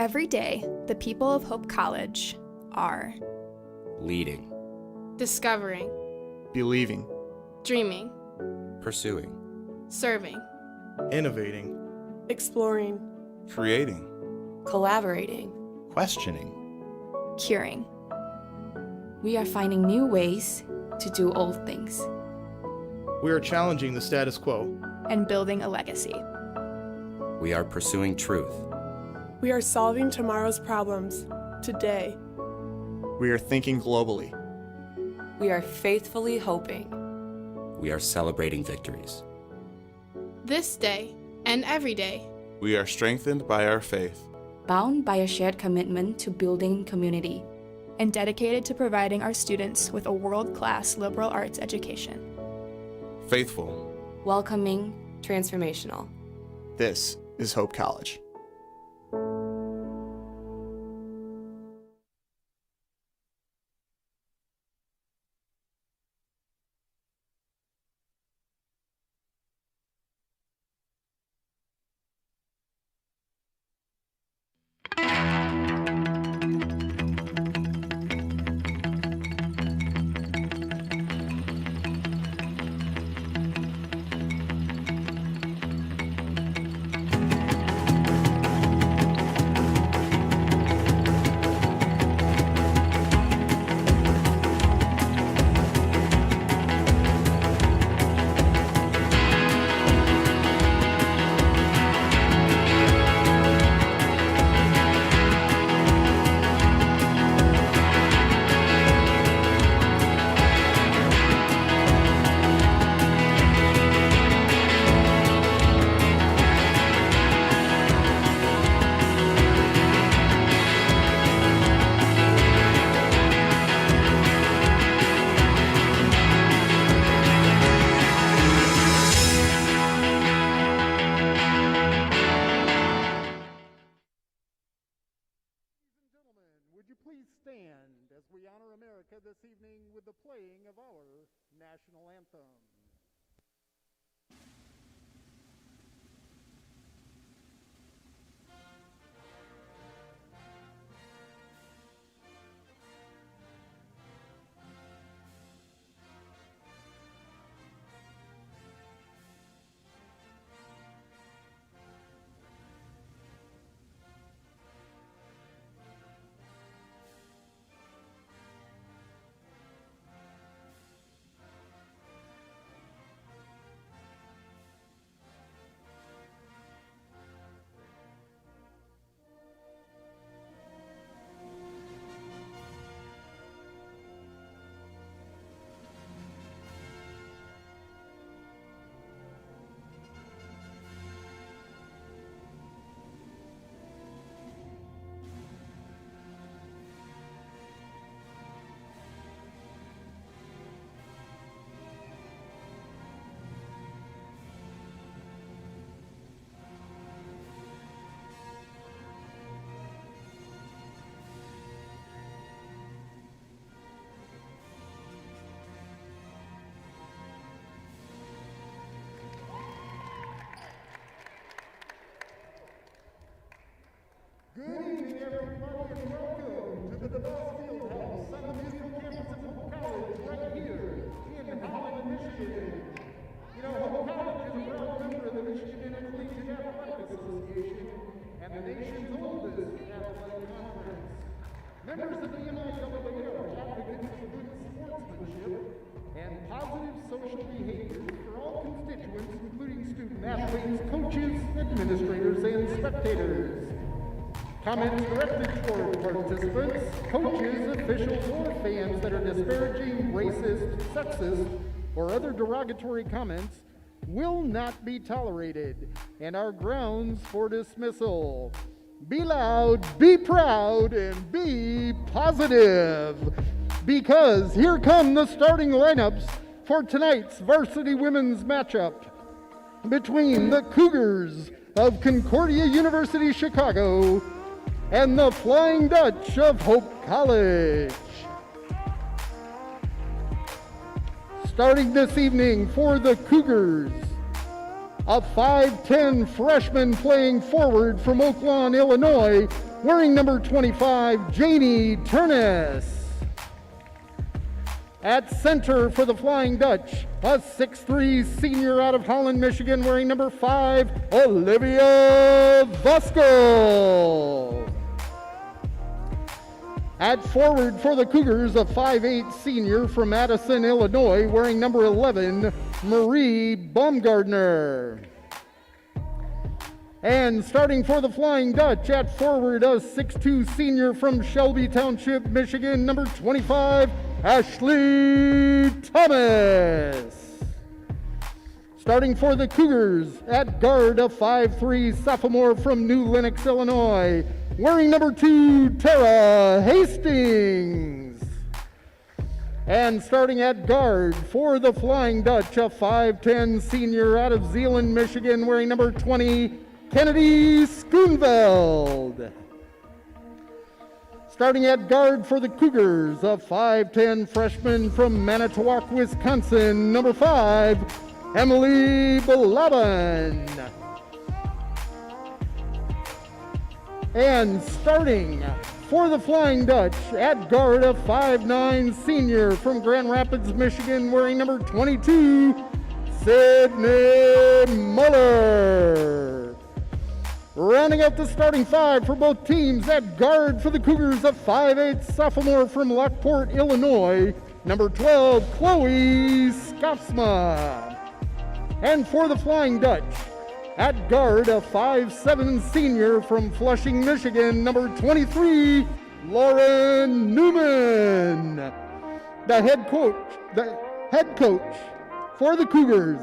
Every day, the people of Hope College are leading, discovering, believing, dreaming, pursuing, serving, innovating, exploring, creating, collaborating, questioning, curing. We are finding new ways to do old things. We are challenging the status quo And building a legacy. we are pursuing truth, We are solving tomorrow's problems today. We are thinking globally. We are faithfully hoping. we are celebrating victories. this day and every day. We are strengthened by our faith. Bound by a shared commitment to building community. And dedicated to providing our students with a world-class liberal arts education. Faithful. Welcoming, transformational. This is Hope College. Would you please stand as we honor America this evening with the playing of our national anthem? Good evening, everybody, and welcome to the DeVos Fieldhouse on the musical campus of Hope College, right here in Holland, Michigan. You know, Hope College is a proud member of the Michigan Intercollegiate Athletic Association and the nation's oldest athletic conference. Members of the NCAA are advocates for good sportsmanship and positive social behavior for all constituents, including student athletes, coaches, administrators, and spectators. Comments directed toward participants, coaches, officials, or fans that are disparaging, racist, sexist, or other derogatory comments will not be tolerated and are grounds for dismissal. Be loud, be proud, and be positive. Because here come the starting lineups for tonight's varsity women's matchup between the Cougars of Concordia University, Chicago, and the Flying Dutch of Hope College. Starting this evening for the Cougars, a 5'10" freshman playing forward from Oak Lawn, Illinois, wearing number 25, Janie Turness. At center for the Flying Dutch, a 6'3" senior out of Holland, Michigan, wearing number 5, Olivia Voskuhl. At forward for the Cougars, a 5'8" senior from Madison, Illinois, wearing number 11, Marie Baumgartner. And starting for the Flying Dutch, at forward, a 6'2" senior from Shelby Township, Michigan, number 25, Ashley Thomas. Starting for the Cougars, at guard, a 5'3" sophomore from New Lenox, Illinois, wearing number 2, Tara Hastings. And starting at guard for the Flying Dutch, a 5'10" senior out of Zeeland, Michigan, wearing number 20, Kennedy Schoonveld. Starting at guard for the Cougars, a 5'10" freshman from Manitowoc, Wisconsin, number 5, Emily Balaban. And starting for the Flying Dutch, at guard, a 5'9" senior from Grand Rapids, Michigan, wearing number 22, Sydney Muller. Rounding out the starting five for both teams, at guard for the Cougars, a 5'8" sophomore from Lockport, Illinois, number 12, Chloe Skafsma. And for the Flying Dutch, at guard, a 5'7" senior from Flushing, Michigan, number 23, Lauren Newman. The head coach for the Cougars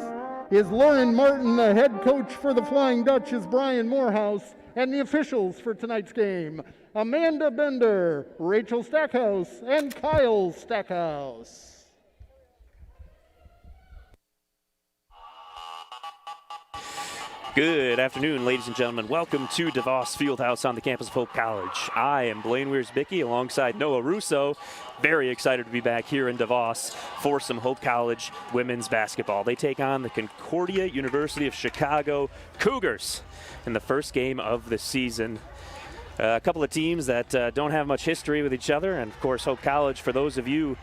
is Lauren Martin. The head coach for the Flying Dutch is Brian Morehouse. And the officials for tonight's game, Amanda Bender, Rachel Stackhouse, and Kyle Stackhouse. Good afternoon, ladies and gentlemen. Welcome to DeVos Fieldhouse on the campus of Hope College. I am Blaine Weirs-Bickey alongside Noah Russo. Very excited to be back here in DeVos for some Hope College women's basketball. They take on the Concordia University of Chicago Cougars in the first game of the season. A couple of teams that don't have much history with each other, and of course Hope College, for those of you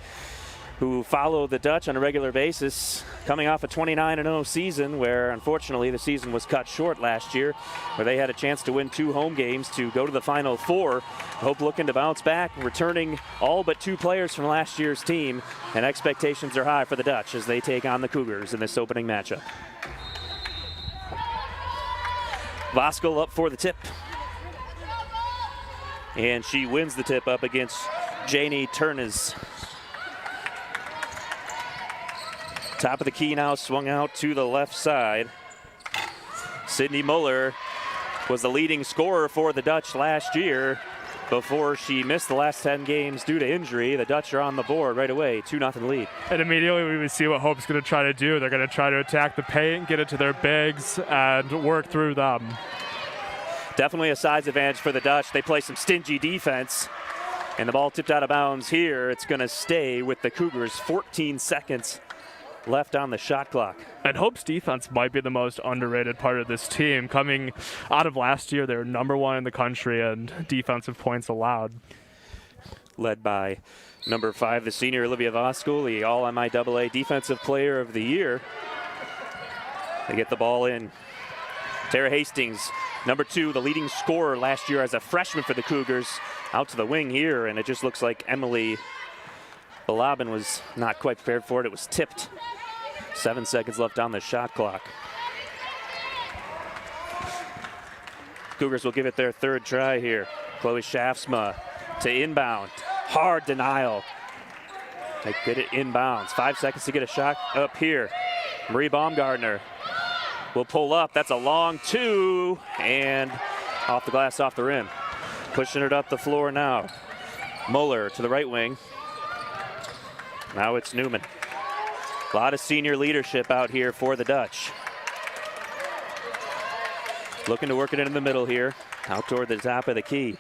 who follow the Dutch on a regular basis, coming off a 29-0 season where unfortunately the season was cut short last year, where they had a chance to win 2 home games to go to the Final Four. Hope looking to bounce back, returning all but 2 players from last year's team, and expectations are high for the Dutch as they take on the Cougars in this opening matchup. Voskuhl up for the tip. And she wins the tip up against Janie Turness. Top of the key now, swung out to the left side. Sydney Muller was the leading scorer for the Dutch last year before she missed the last 10 games due to injury. The Dutch are on the board right away, 2-0 lead. And immediately we would see what Hope's going to try to do. They're going to try to attack the paint, get it to their bigs, and work through them. Definitely a size advantage for the Dutch. They play some stingy defense, and the ball tipped out of bounds here. It's going to stay with the Cougars. 14 seconds left on the shot clock. And Hope's defense might be the most underrated part of this team. Coming out of last year, they were #1 in the country in defensive points allowed. Led by number 5, the senior Olivia Voskuhl, the All-MIAA Defensive Player of the Year. They get the ball in. Tara Hastings, number 2, the leading scorer last year as a freshman for the Cougars, out to the wing here, and it just looks like Emily Balaban was not quite prepared for it. It was tipped. 7 seconds left on the shot clock. Cougars will give it their 3rd try here. Chloe Shafsma to inbound. Hard denial. They get it inbounds. 5 seconds to get a shot up here. Marie Baumgartner will pull up. That's a long 2, and off the glass, off the rim. Pushing it up the floor now. Muller to the right wing. Now it's Newman. A lot of senior leadership out here for the Dutch. Looking to work it in the middle here, out toward the top of the key.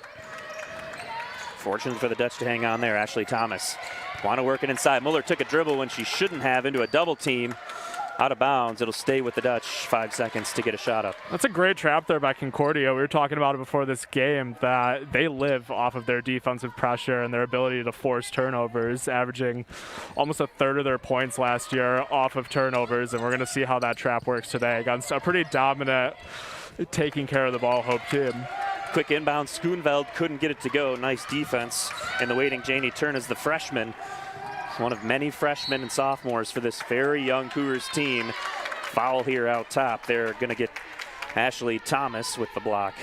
Fortunate for the Dutch to hang on there. Ashley Thomas want to work it inside. Muller took a dribble when she shouldn't have into a double team out of bounds. It'll stay with the Dutch. 5 seconds to get a shot up. That's a great trap there by Concordia. We were talking about it before this game, that they live off of their defensive pressure and their ability to force turnovers, averaging almost a third of their points last year off of turnovers, and we're going to see how that trap works today against a pretty dominant, taking care of the ball Hope team. Quick inbound. Schoonveld couldn't get it to go. Nice defense. And the waiting Janie Turn is the freshman. One of many freshmen and sophomores for this very young Cougars team. Foul here out top. They're going to get Ashley Thomas with the block.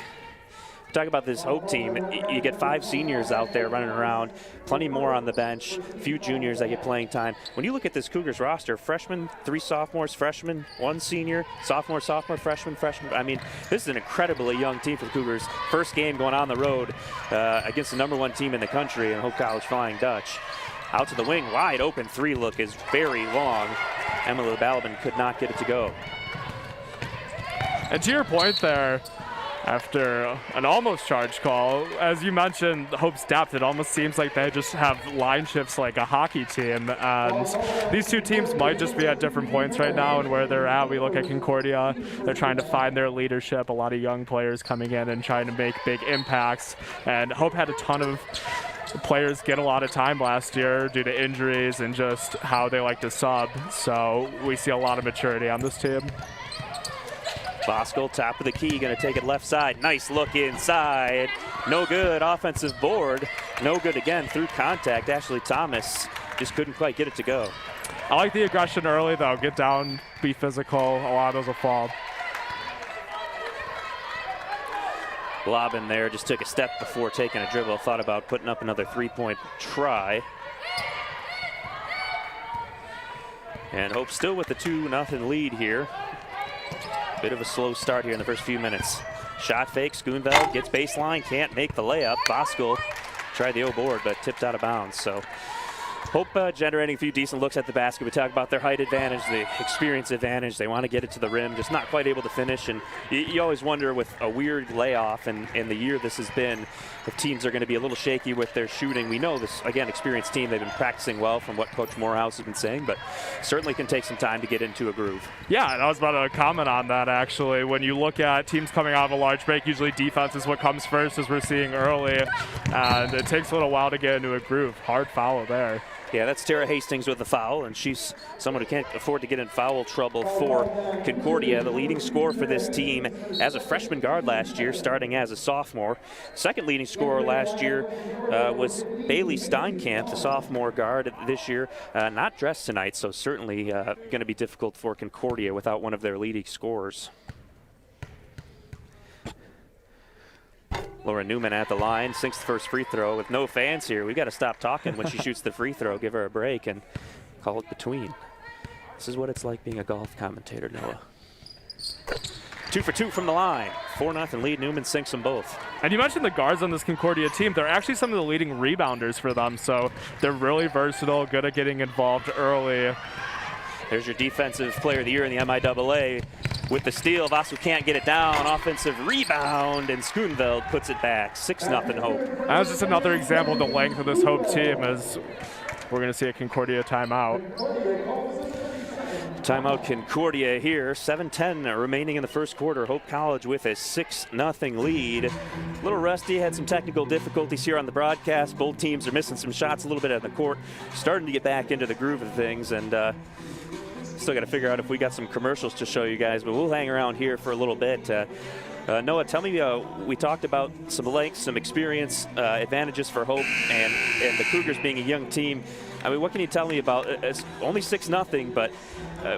Talk about this Hope team. You get 5 seniors out there running around, plenty more on the bench, a few juniors that get playing time. When you look at this Cougars roster, freshmen, 3 sophomores, freshman, 1 senior, sophomore, freshman. I mean, this is an incredibly young team for the Cougars. First game going on the road against the #1 team in the country in Hope College Flying Dutch. Out to the wing, wide open 3 look is very long. Emily Balabin could not get it to go. And to your point there, after an almost charged call, as you mentioned, Hope's depth, it almost seems like they just have line shifts like a hockey team. And these two teams might just be at different points right now and where they're at. We look at Concordia, they're trying to find their leadership, a lot of young players coming in and trying to make big impacts. And Hope had a ton of players get a lot of time last year due to injuries and just how they like to sub. So we see a lot of maturity on this team. Bosco, top of the key, going to take it left side. Nice look inside. No good. Offensive board. No good again through contact. Ashley Thomas just couldn't quite get it to go. I like the aggression early, though. Get down, be physical. A lot of those will fall. Lobbin there just took a step before taking a dribble. Thought about putting up another 3-point try. And Hope still with the 2-0 lead here. Bit of a slow start here in the first few minutes. Shot fake, Schoonveld gets baseline, can't make the layup. Bosco tried the O-board, but tipped out of bounds. So Hope generating a few decent looks at the basket. We talk about their height advantage, the experience advantage. They want to get it to the rim, just not quite able to finish. And you always wonder with a weird layoff and the year this has been, if teams are going to be a little shaky with their shooting. We know this, again, experienced team, they've been practicing well from what Coach Morehouse has been saying, but certainly can take some time to get into a groove. Yeah, and I was about to comment on that, actually. When you look at teams coming out of a large break, usually defense is what comes first, as we're seeing early. And it takes a little while to get into a groove. Hard foul there. Yeah, that's Tara Hastings with the foul, and she's someone who can't afford to get in foul trouble for Concordia. The leading scorer for this team as a freshman guard last year, starting as a sophomore. Second leading scorer last year was Bailey Steinkamp, the sophomore guard this year. Not dressed tonight, so certainly going to be difficult for Concordia without one of their leading scorers. Laura Newman at the line, sinks the first free throw with no fans here. We've got to stop talking when she shoots the free throw, give her a break, and call it between. This is what it's like being a golf commentator, Noah. 2 for 2 from the line. 4-0 lead. Newman sinks them both. And you mentioned the guards on this Concordia team. They're actually some of the leading rebounders for them, so they're really versatile, good at getting involved early. There's your defensive player of the year in the MIAA. With the steal, Vasu can't get it down. Offensive rebound, and Schoonveld puts it back. 6-0 Hope. That was just another example of the length of this Hope team, as we're going to see a Concordia timeout. Timeout Concordia here. 7:10 remaining in the first quarter. Hope College with a 6-0 lead. A little rusty, had some technical difficulties here on the broadcast. Both teams are missing some shots a little bit on the court. Starting to get back into the groove of things, and still got to figure out if we got some commercials to show you guys, but we'll hang around here for a little bit. Noah, tell me, we talked about some length, some experience, advantages for Hope, and the Cougars being a young team. I mean, what can you tell me about it's only 6-0, but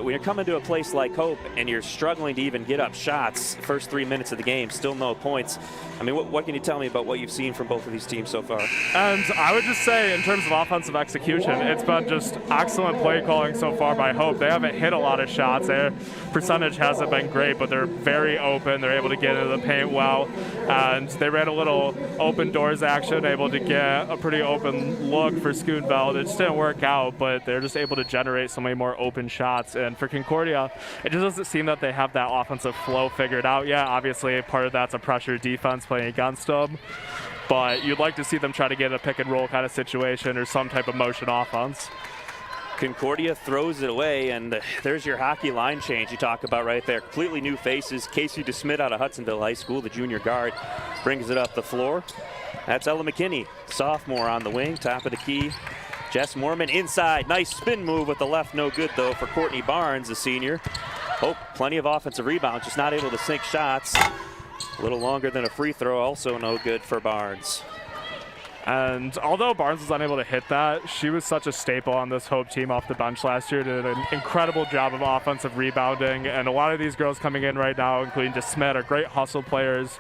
when you're coming to a place like Hope and you're struggling to even get up shots first 3 minutes of the game, still no points. I mean, what can you tell me about what you've seen from both of these teams so far? And I would just say, in terms of offensive execution, it's been just excellent play calling so far by Hope. They haven't hit a lot of shots. Their percentage hasn't been great, but they're very open. They're able to get into the paint well, and they ran a little open doors action, able to get a pretty open look for Schoonveld. It just didn't work out, but they're just able to generate so many more open shots. And for Concordia, it just doesn't seem that they have that offensive flow figured out yet. Obviously, part of that's a pressure defense playing against them, but you'd like to see them try to get a pick and roll kind of situation or some type of motion offense. Concordia throws it away, and there's your hockey line change you talk about right there. Completely new faces. Casey DeSmit out of Hudsonville High School, the junior guard, brings it up the floor. That's Ella McKinney, sophomore on the wing, top of the key. Jess Mormon inside, nice spin move with the left, no good though for Courtney Barnes, the senior. Hope plenty of offensive rebounds, just not able to sink shots. A little longer than a free throw, also no good for Barnes. And although Barnes was unable to hit that, she was such a staple on this Hope team off the bench last year. Did an incredible job of offensive rebounding. And a lot of these girls coming in right now, including DeSmit, are great hustle players,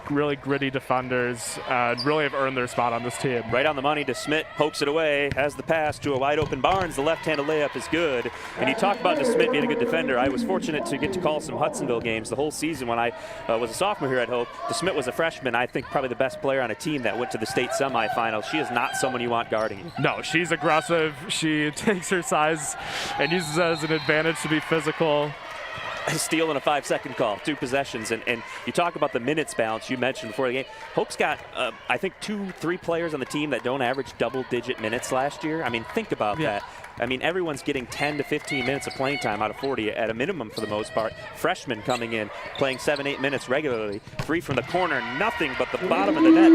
really gritty defenders, and really have earned their spot on this team. Right on the money, DeSmit pokes it away, has the pass to a wide open Barnes. The left-handed layup is good. And you talk about DeSmit being a good defender. I was fortunate to get to call some Hudsonville games the whole season when I was a sophomore here at Hope. DeSmit was a freshman, I think probably the best player on a team that went to the state semifinals. She is not someone you want guarding you. No, she's aggressive. She takes her size and uses it as an advantage to be physical. A steal and a 5-second call, 2 possessions. And you talk about the minutes balance you mentioned before the game. Hope's got, I think, 2-3 players on the team that don't average double-digit minutes last year. I mean, think about that. I mean, everyone's getting 10 to 15 minutes of playing time out of 40 at a minimum for the most part. Freshmen coming in, playing 7-8 minutes regularly. 3 from the corner, nothing but the bottom of the net.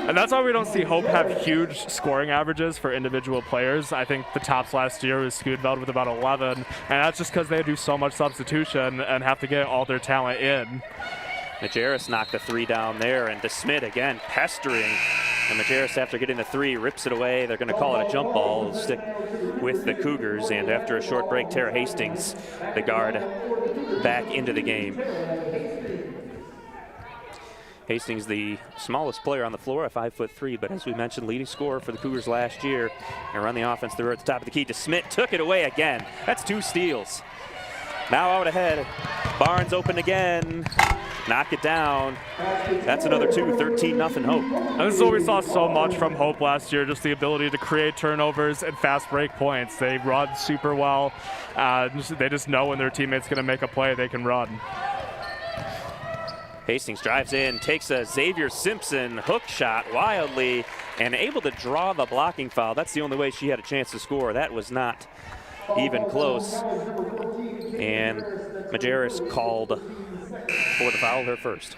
And that's why we don't see Hope have huge scoring averages for individual players. I think the tops last year was Schoonveld with about 11, and that's just because they do so much substitution and have to get all their talent in. Majerus knocked the 3 down there, and DeSmit again pestering. And Majerus, after getting the 3, rips it away. They're going to call it a jump ball. It'll stick with the Cougars, and after a short break, Tara Hastings, the guard, back into the game. Hastings, the smallest player on the floor at 5'3", but as we mentioned, leading scorer for the Cougars last year. And run the offense through at the top of the key. DeSmit took it away again. That's 2 steals. Now out ahead. Barnes open again. Knock it down. That's another 2, 13-0 Hope. And this is what we saw so much from Hope last year, just the ability to create turnovers and fast break points. They run super well. They just know when their teammate's going to make a play, they can run. Hastings drives in, takes a Xavier Simpson hook shot wildly, and able to draw the blocking foul. That's the only way she had a chance to score. That was not even close. And Majerus called for the foul, her first.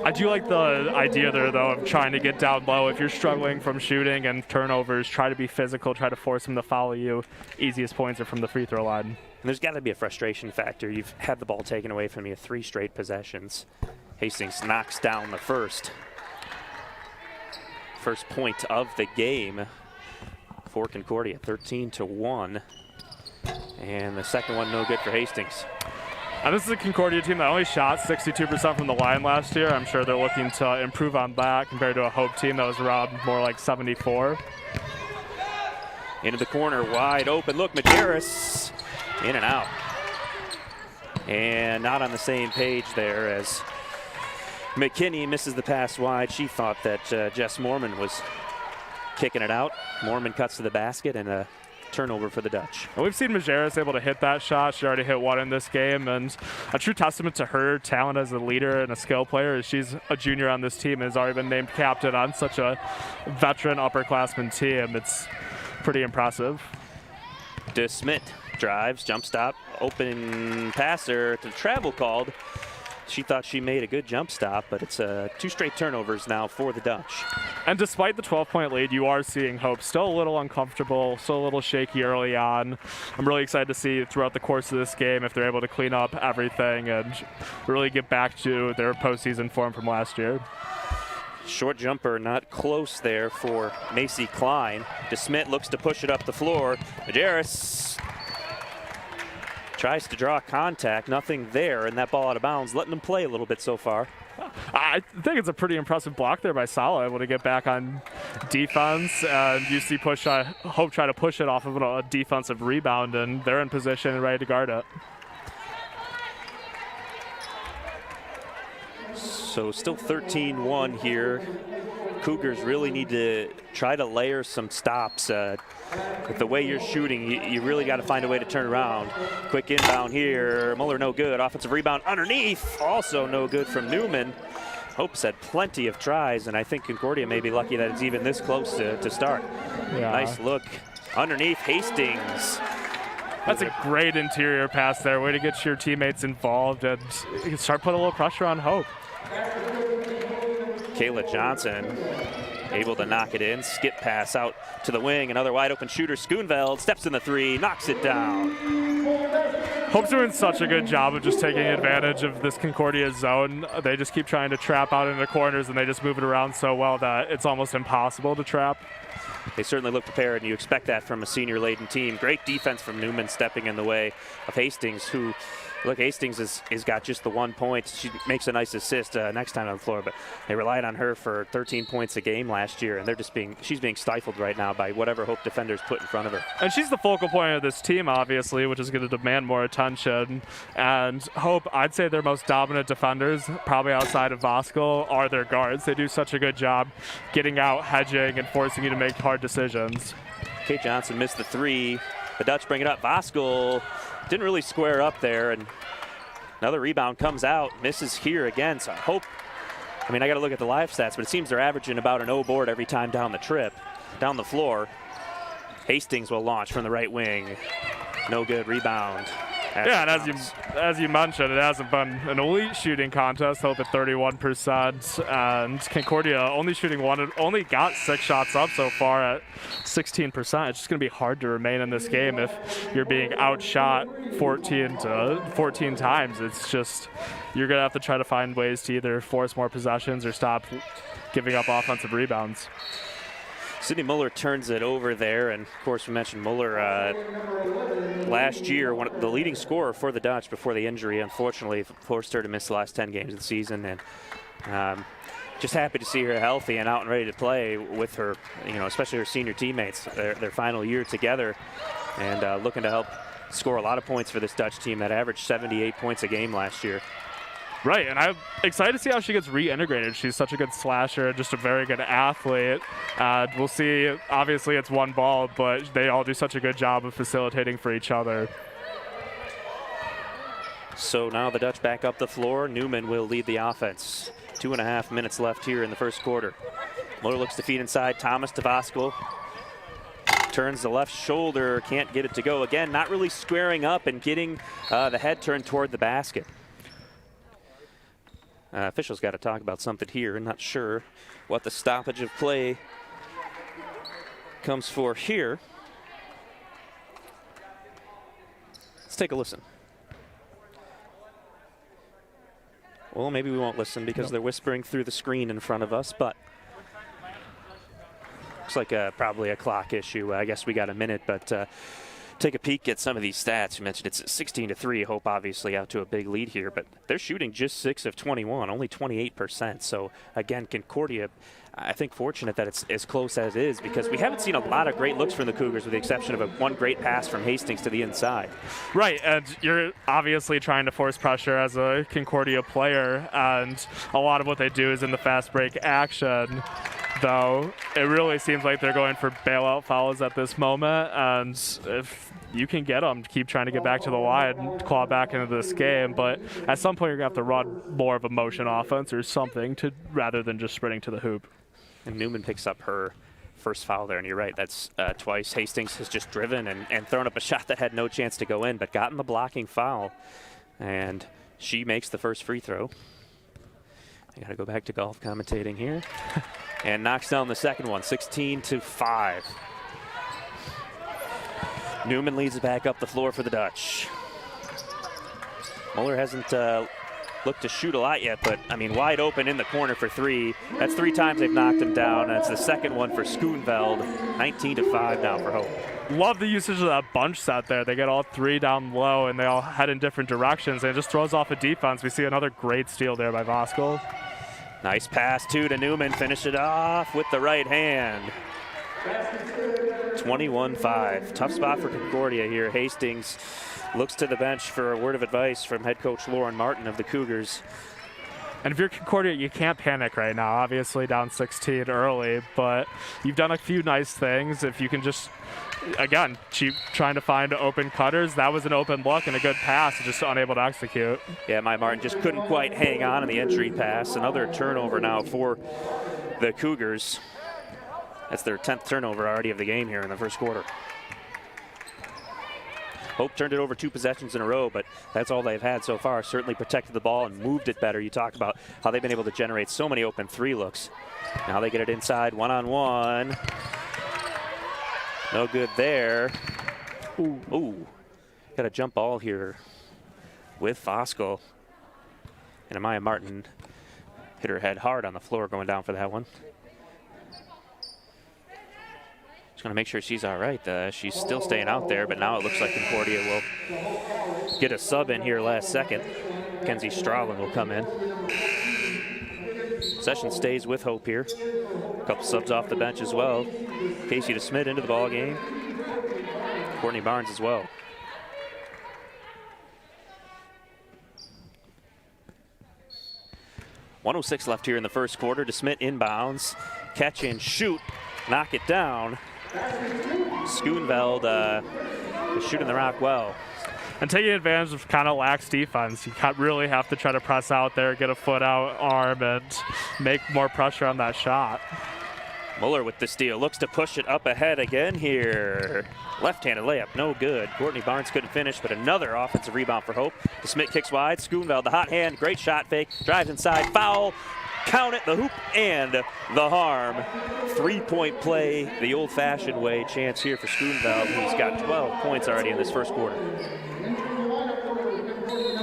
I do like the idea there, though, of trying to get down low. If you're struggling from shooting and turnovers, try to be physical, try to force them to follow you. Easiest points are from the free throw line. And there's got to be a frustration factor. You've had the ball taken away from you 3 straight possessions. Hastings knocks down the first point of the game for Concordia, 13-1. And the second one no good for Hastings. And this is a Concordia team that only shot 62% from the line last year. I'm sure they're looking to improve on that compared to a Hope team that was around more like 74. Into the corner, wide open. Look, Majerus in and out. And not on the same page there as McKinney misses the pass wide. She thought that Jess Mormon was kicking it out. Mormon cuts to the basket and a turnover for the Dutch. And we've seen Majerus able to hit that shot. She already hit 1 in this game, and a true testament to her talent as a leader and a skill player is she's a junior on this team and has already been named captain on such a veteran upperclassman team. It's pretty impressive. DeSmit drives, jump stop, open passer to travel called. She thought she made a good jump stop, but it's 2 straight turnovers now for the Dutch. And despite the 12-point lead, you are seeing Hope still a little uncomfortable, still a little shaky early on. I'm really excited to see throughout the course of this game if they're able to clean up everything and really get back to their postseason form from last year. Short jumper not close there for Macy Klein. DeSmit looks to push it up the floor. Majerus tries to draw contact, nothing there, and that ball out of bounds, letting them play a little bit so far. I think it's a pretty impressive block there by Sala, able to get back on defense. And you see Hope try to push it off of a defensive rebound, and they're in position and ready to guard it. So still 13-1 here. Cougars really need to try to layer some stops. With the way you're shooting, you really got to find a way to turn around. Quick inbound here. Muller no good. Offensive rebound underneath. Also no good from Newman. Hope's had plenty of tries, and I think Concordia may be lucky that it's even this close to start. Yeah. Nice look underneath Hastings. That's a great interior pass there. Way to get your teammates involved and start putting a little pressure on Hope. Kayla Johnson able to knock it in. Skip pass out to the wing. Another wide open shooter. Schoonveld steps in the three, knocks it down. Hope's doing such a good job of just taking advantage of this Concordia zone. They just keep trying to trap out into corners, and they just move it around so well that it's almost impossible to trap. They certainly look prepared, and you expect that from a senior-laden team. Great defense from Newman stepping in the way of Hastings, who, look, Hastings is got just the 1 point. She makes a nice assist next time on the floor, but they relied on her for 13 points a game last year, and she's being stifled right now by whatever Hope defenders put in front of her. And she's the focal point of this team, obviously, which is going to demand more attention. And Hope, I'd say their most dominant defenders, probably outside of Voskuhl, are their guards. They do such a good job getting out, hedging, and forcing you to make hard decisions. Kate Johnson missed the three. The Dutch bring it up. Voskuhl didn't really square up there, and another rebound comes out, misses here again. So Hope, I mean, I got to look at the live stats, but it seems they're averaging about an O board every time down the floor. Hastings will launch from the right wing. No good rebound. Yeah, and as you mentioned, it hasn't been an elite shooting contest. Hope at 31%, and Concordia only got 6 shots up so far at 16%. It's just going to be hard to remain in this game if you're being outshot 14 times. It's just you're going to have to try to find ways to either force more possessions or stop giving up offensive rebounds. Sydney Muller turns it over there, and of course we mentioned Muller last year, the leading scorer for the Dutch before the injury, unfortunately forced her to miss the last 10 games of the season, and just happy to see her healthy and out and ready to play with her, especially her senior teammates, their final year together, and looking to help score a lot of points for this Dutch team that averaged 78 points a game last year. Right, and I'm excited to see how she gets reintegrated. She's such a good slasher, just a very good athlete. We'll see. Obviously, it's one ball, but they all do such a good job of facilitating for each other. So now the Dutch back up the floor. Newman will lead the offense. 2.5 minutes left here in the first quarter. Muller looks to feed inside. Thomas to Voskuhl. Turns the left shoulder, can't get it to go. Again, not really squaring up and getting the head turned toward the basket. Officials got to talk about something here. Not sure what the stoppage of play comes for here. Let's take a listen. Well, maybe we won't listen because they're whispering through the screen in front of us, but looks like probably a clock issue. I guess we got a minute, but take a peek at some of these stats. You mentioned it's 16-3. Hope obviously out to a big lead here, but they're shooting just 6 of 21, only 28%. So again, Concordia, I think, fortunate that it's as close as it is because we haven't seen a lot of great looks from the Cougars with the exception of one great pass from Hastings to the inside. Right, and you're obviously trying to force pressure as a Concordia player, and a lot of what they do is in the fast break action. Though it really seems like they're going for bailout fouls at this moment, and if you can get them, keep trying to get back to the line and claw back into this game. But at some point, you're going to have to run more of a motion offense or something rather than just sprinting to the hoop. And Newman picks up her first foul there, and you're right, that's twice. Hastings has just driven and thrown up a shot that had no chance to go in, but gotten the blocking foul, and she makes the first free throw. I got to go back to golf commentating here. And knocks down the second one, 16-5. Newman leads it back up the floor for the Dutch. Muller hasn't looked to shoot a lot yet, but, I mean, wide open in the corner for 3. That's 3 times they've knocked him down. That's the second one for Schoonveld. 19-5 now for Hope. Love the usage of that bunch set there. They get all 3 down low, and they all head in different directions, and it just throws off a defense. We see another great steal there by Voskuhl. Nice pass, too, to Newman. Finish it off with the right hand. 21-5. Tough spot for Concordia here. Hastings looks to the bench for a word of advice from head coach Lauren Martin of the Cougars. And if you're Concordia, you can't panic right now. Obviously down 16 early, but you've done a few nice things. If you can just, again, keep trying to find open cutters. That was an open look and a good pass, just unable to execute. Yeah, Maya Martin just couldn't quite hang on in the entry pass. Another turnover now for the Cougars. That's their 10th turnover already of the game here in the first quarter. Hope turned it over 2 possessions in a row, but that's all they've had so far. Certainly protected the ball and moved it better. You talk about how they've been able to generate so many open 3 looks. Now they get it inside, one-on-one. No good there. Ooh. Got a jump ball here with Fosco. And Amaya Martin hit her head hard on the floor going down for that one. Just going to make sure she's all right. She's still staying out there, but now it looks like Concordia will get a sub in here last second. Kenzie Strawlin will come in. Session stays with Hope here. A couple subs off the bench as well. Casey DeSmit into the ball game. Courtney Barnes as well. .106 left here in the first quarter. DeSmit inbounds. Catch and shoot. Knock it down. Schoonveld is shooting the rock well. And taking advantage of kind of lax defense. You really have to try to press out there, get a foot out, arm, and make more pressure on that shot. Muller with the steal, looks to push it up ahead again here. Left-handed layup, no good. Courtney Barnes couldn't finish, but another offensive rebound for Hope. DeSmit kicks wide, Schoonveld, the hot hand, great shot fake, drives inside, foul. Count it, the hoop and the harm. 3-point play, the old-fashioned way. Chance here for Schoonveld, who's got 12 points already in this first quarter.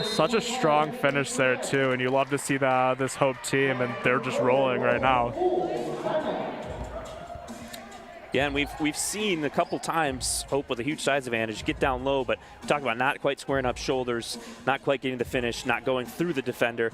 Such a strong finish there, too, and you love to see this Hope team, and they're just rolling right now. Yeah, and we've seen a couple times Hope with a huge size advantage get down low, but we talk about not quite squaring up shoulders, not quite getting the finish, not going through the defender.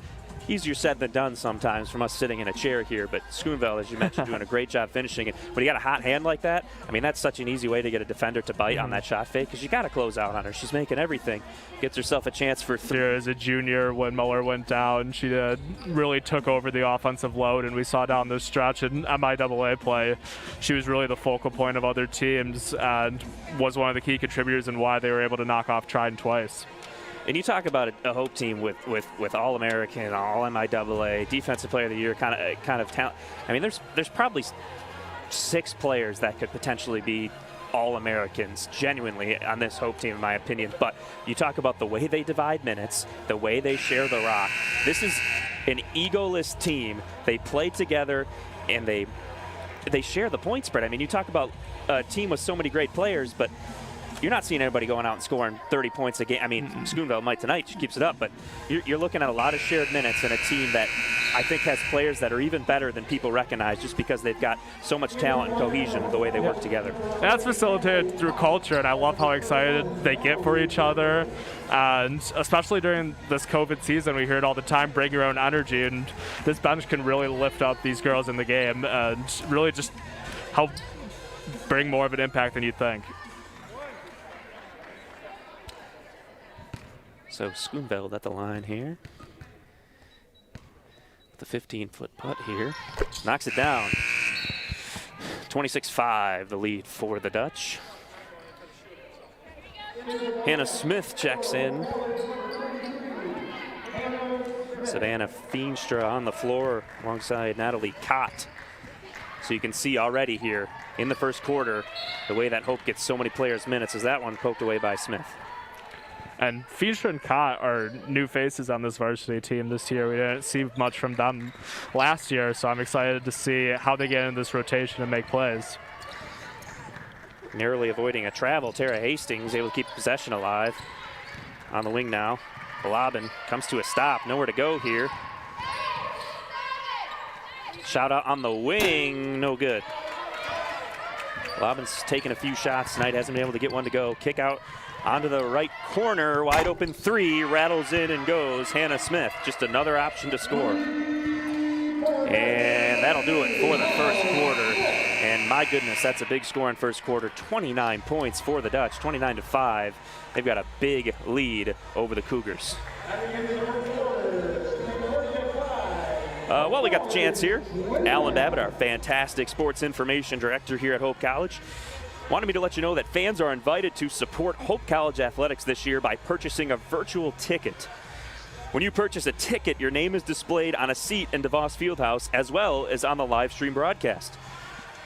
Easier said than done sometimes from us sitting in a chair here, but Schoonveld, as you mentioned, doing a great job finishing it. When you got a hot hand like that, I mean, that's such an easy way to get a defender to bite on that shot fake because you got to close out on her. She's making everything. Gets herself a chance for 3. Here as a junior, when Muller went down, she really took over the offensive load, and we saw down the stretch in MIAA play, she was really the focal point of other teams and was one of the key contributors in why they were able to knock off Trident twice. And you talk about a Hope team with All-American, All-MIAA, Defensive Player of the Year kind of talent. I mean, there's probably 6 players that could potentially be All-Americans genuinely on this Hope team, in my opinion. But you talk about the way they divide minutes, the way they share the rock. This is an egoless team. They play together, and they share the point spread. I mean, you talk about a team with so many great players, but you're not seeing everybody going out and scoring 30 points a game. I mean, Schoonveld might tonight. She keeps it up. But you're looking at a lot of shared minutes and a team that I think has players that are even better than people recognize just because they've got so much talent and cohesion the way they work together. That's facilitated through culture, and I love how excited they get for each other. And especially during this COVID season, we hear it all the time, bring your own energy. And this bench can really lift up these girls in the game and really just help bring more of an impact than you'd think. So Schoonveld at the line here. The 15-foot putt here. Knocks it down. 26-5, the lead for the Dutch. Hannah Smith checks in. Savannah Feenstra on the floor alongside Natalie Cott. So you can see already here in the first quarter the way that Hope gets so many players minutes as that one poked away by Smith. And Feenstra and Cott are new faces on this varsity team this year. We didn't see much from them last year, so I'm excited to see how they get in this rotation and make plays. Narrowly avoiding a travel, Tara Hastings able to keep possession alive. On the wing now. Balabin comes to a stop, nowhere to go here. Shot out on the wing, no good. Balabin's taken a few shots tonight, hasn't been able to get one to go. Kick out onto the right corner, wide open 3, rattles in and goes. Hannah Smith, just another option to score. And that'll do it for the first quarter. And my goodness, that's a big score in first quarter. 29 points for the Dutch, 29-5. They've got a big lead over the Cougars. Well, we got the chance here. Alan Babbitt, our fantastic sports information director here at Hope College, wanted me to let you know that fans are invited to support Hope College athletics this year by purchasing a virtual ticket. When you purchase a ticket, your name is displayed on a seat in DeVos Fieldhouse as well as on the live stream broadcast.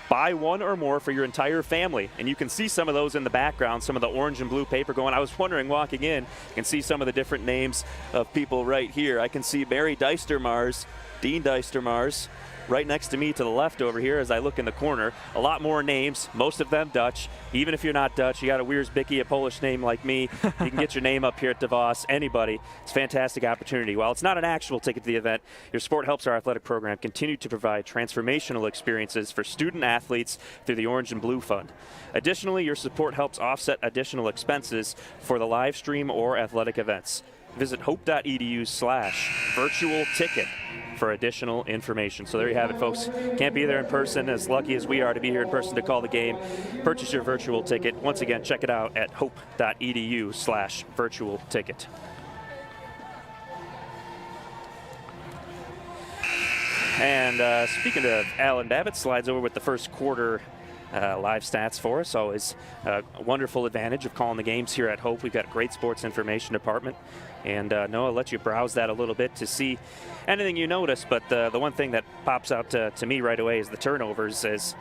Buy one or more for your entire family, and you can see some of those in the background, some of the orange and blue paper going. I was wondering, walking in, you can see some of the different names of people right here. I can see Mary Deistermars, Dean Deistermars, right next to me to the left over here as I look in the corner. A lot more names, most of them Dutch. Even if you're not Dutch, you got a Wiersbicki, a Polish name like me, you can get your name up here at DeVos, anybody. It's a fantastic opportunity. While it's not an actual ticket to the event, your support helps our athletic program continue to provide transformational experiences for student athletes through the Orange and Blue Fund. Additionally, your support helps offset additional expenses for the live stream or athletic events. Visit hope.edu/virtual ticket for additional information. So there you have it, folks. Can't be there in person, as lucky as we are to be here in person to call the game. Purchase your virtual ticket. Once again, check it out at hope.edu/virtual ticket. And speaking of Alan Babbitt, slides over with the first quarter live stats for us. Always a wonderful advantage of calling the games here at Hope. We've got a great sports information department. And Noah, I'll let you browse that a little bit to see anything you notice. But the one thing that pops out to me right away is the turnovers, as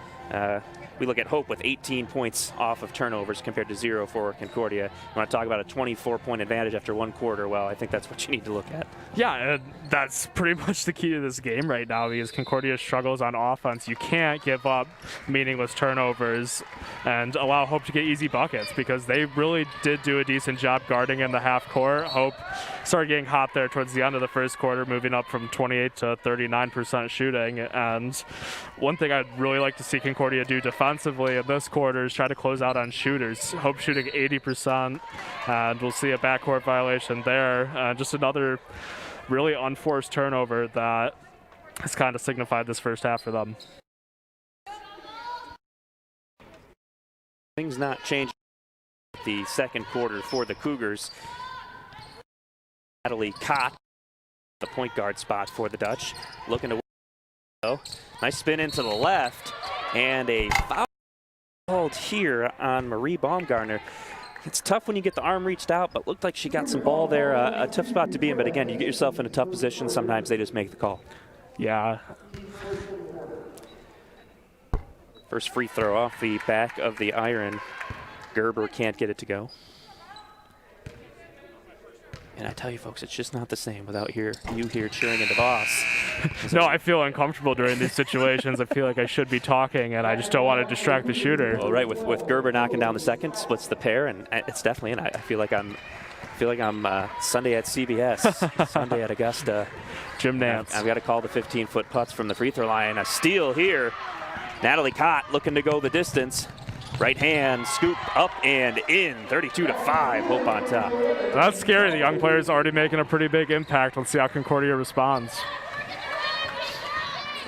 we look at Hope with 18 points off of turnovers compared to 0 for Concordia. You want to talk about a 24-point advantage after one quarter? Well, I think that's what you need to look at. Yeah, that's pretty much the key to this game right now, because Concordia struggles on offense. You can't give up meaningless turnovers and allow Hope to get easy buckets, because they really did do a decent job guarding in the half court. Hope started getting hot there towards the end of the first quarter, moving up from 28 to 39% shooting. And one thing I'd really like to see Concordia do defensively in this quarter is try to close out on shooters. Hope shooting 80%, and we'll see a backcourt violation there. Just another really unforced turnover that has kind of signified this first half for them. Things not changing the second quarter for the Cougars. Natalie Kott, the point guard spot for the Dutch, looking to nice spin into the left, and a foul called here on Marie Baumgartner. It's tough when you get the arm reached out, but looked like she got some ball there. A tough spot to be in, but again, you get yourself in a tough position. Sometimes they just make the call. Yeah. First free throw off the back of the iron. Gerber can't get it to go. And I tell you, folks, it's just not the same without you here cheering in DeVos. No, I feel uncomfortable during these situations. I feel like I should be talking, and I just don't want to distract the shooter. Well, right, with Gerber knocking down the second, splits the pair, and it's definitely in. I feel like I'm Sunday at CBS, Sunday at Augusta. Jim Nance. I've got to call the 15-foot putts from the free throw line. A steal here. Natalie Kott looking to go the distance. Right hand, scoop up and in, 32-5, Hope on top. That's scary. The young player's already making a pretty big impact. Let's see how Concordia responds.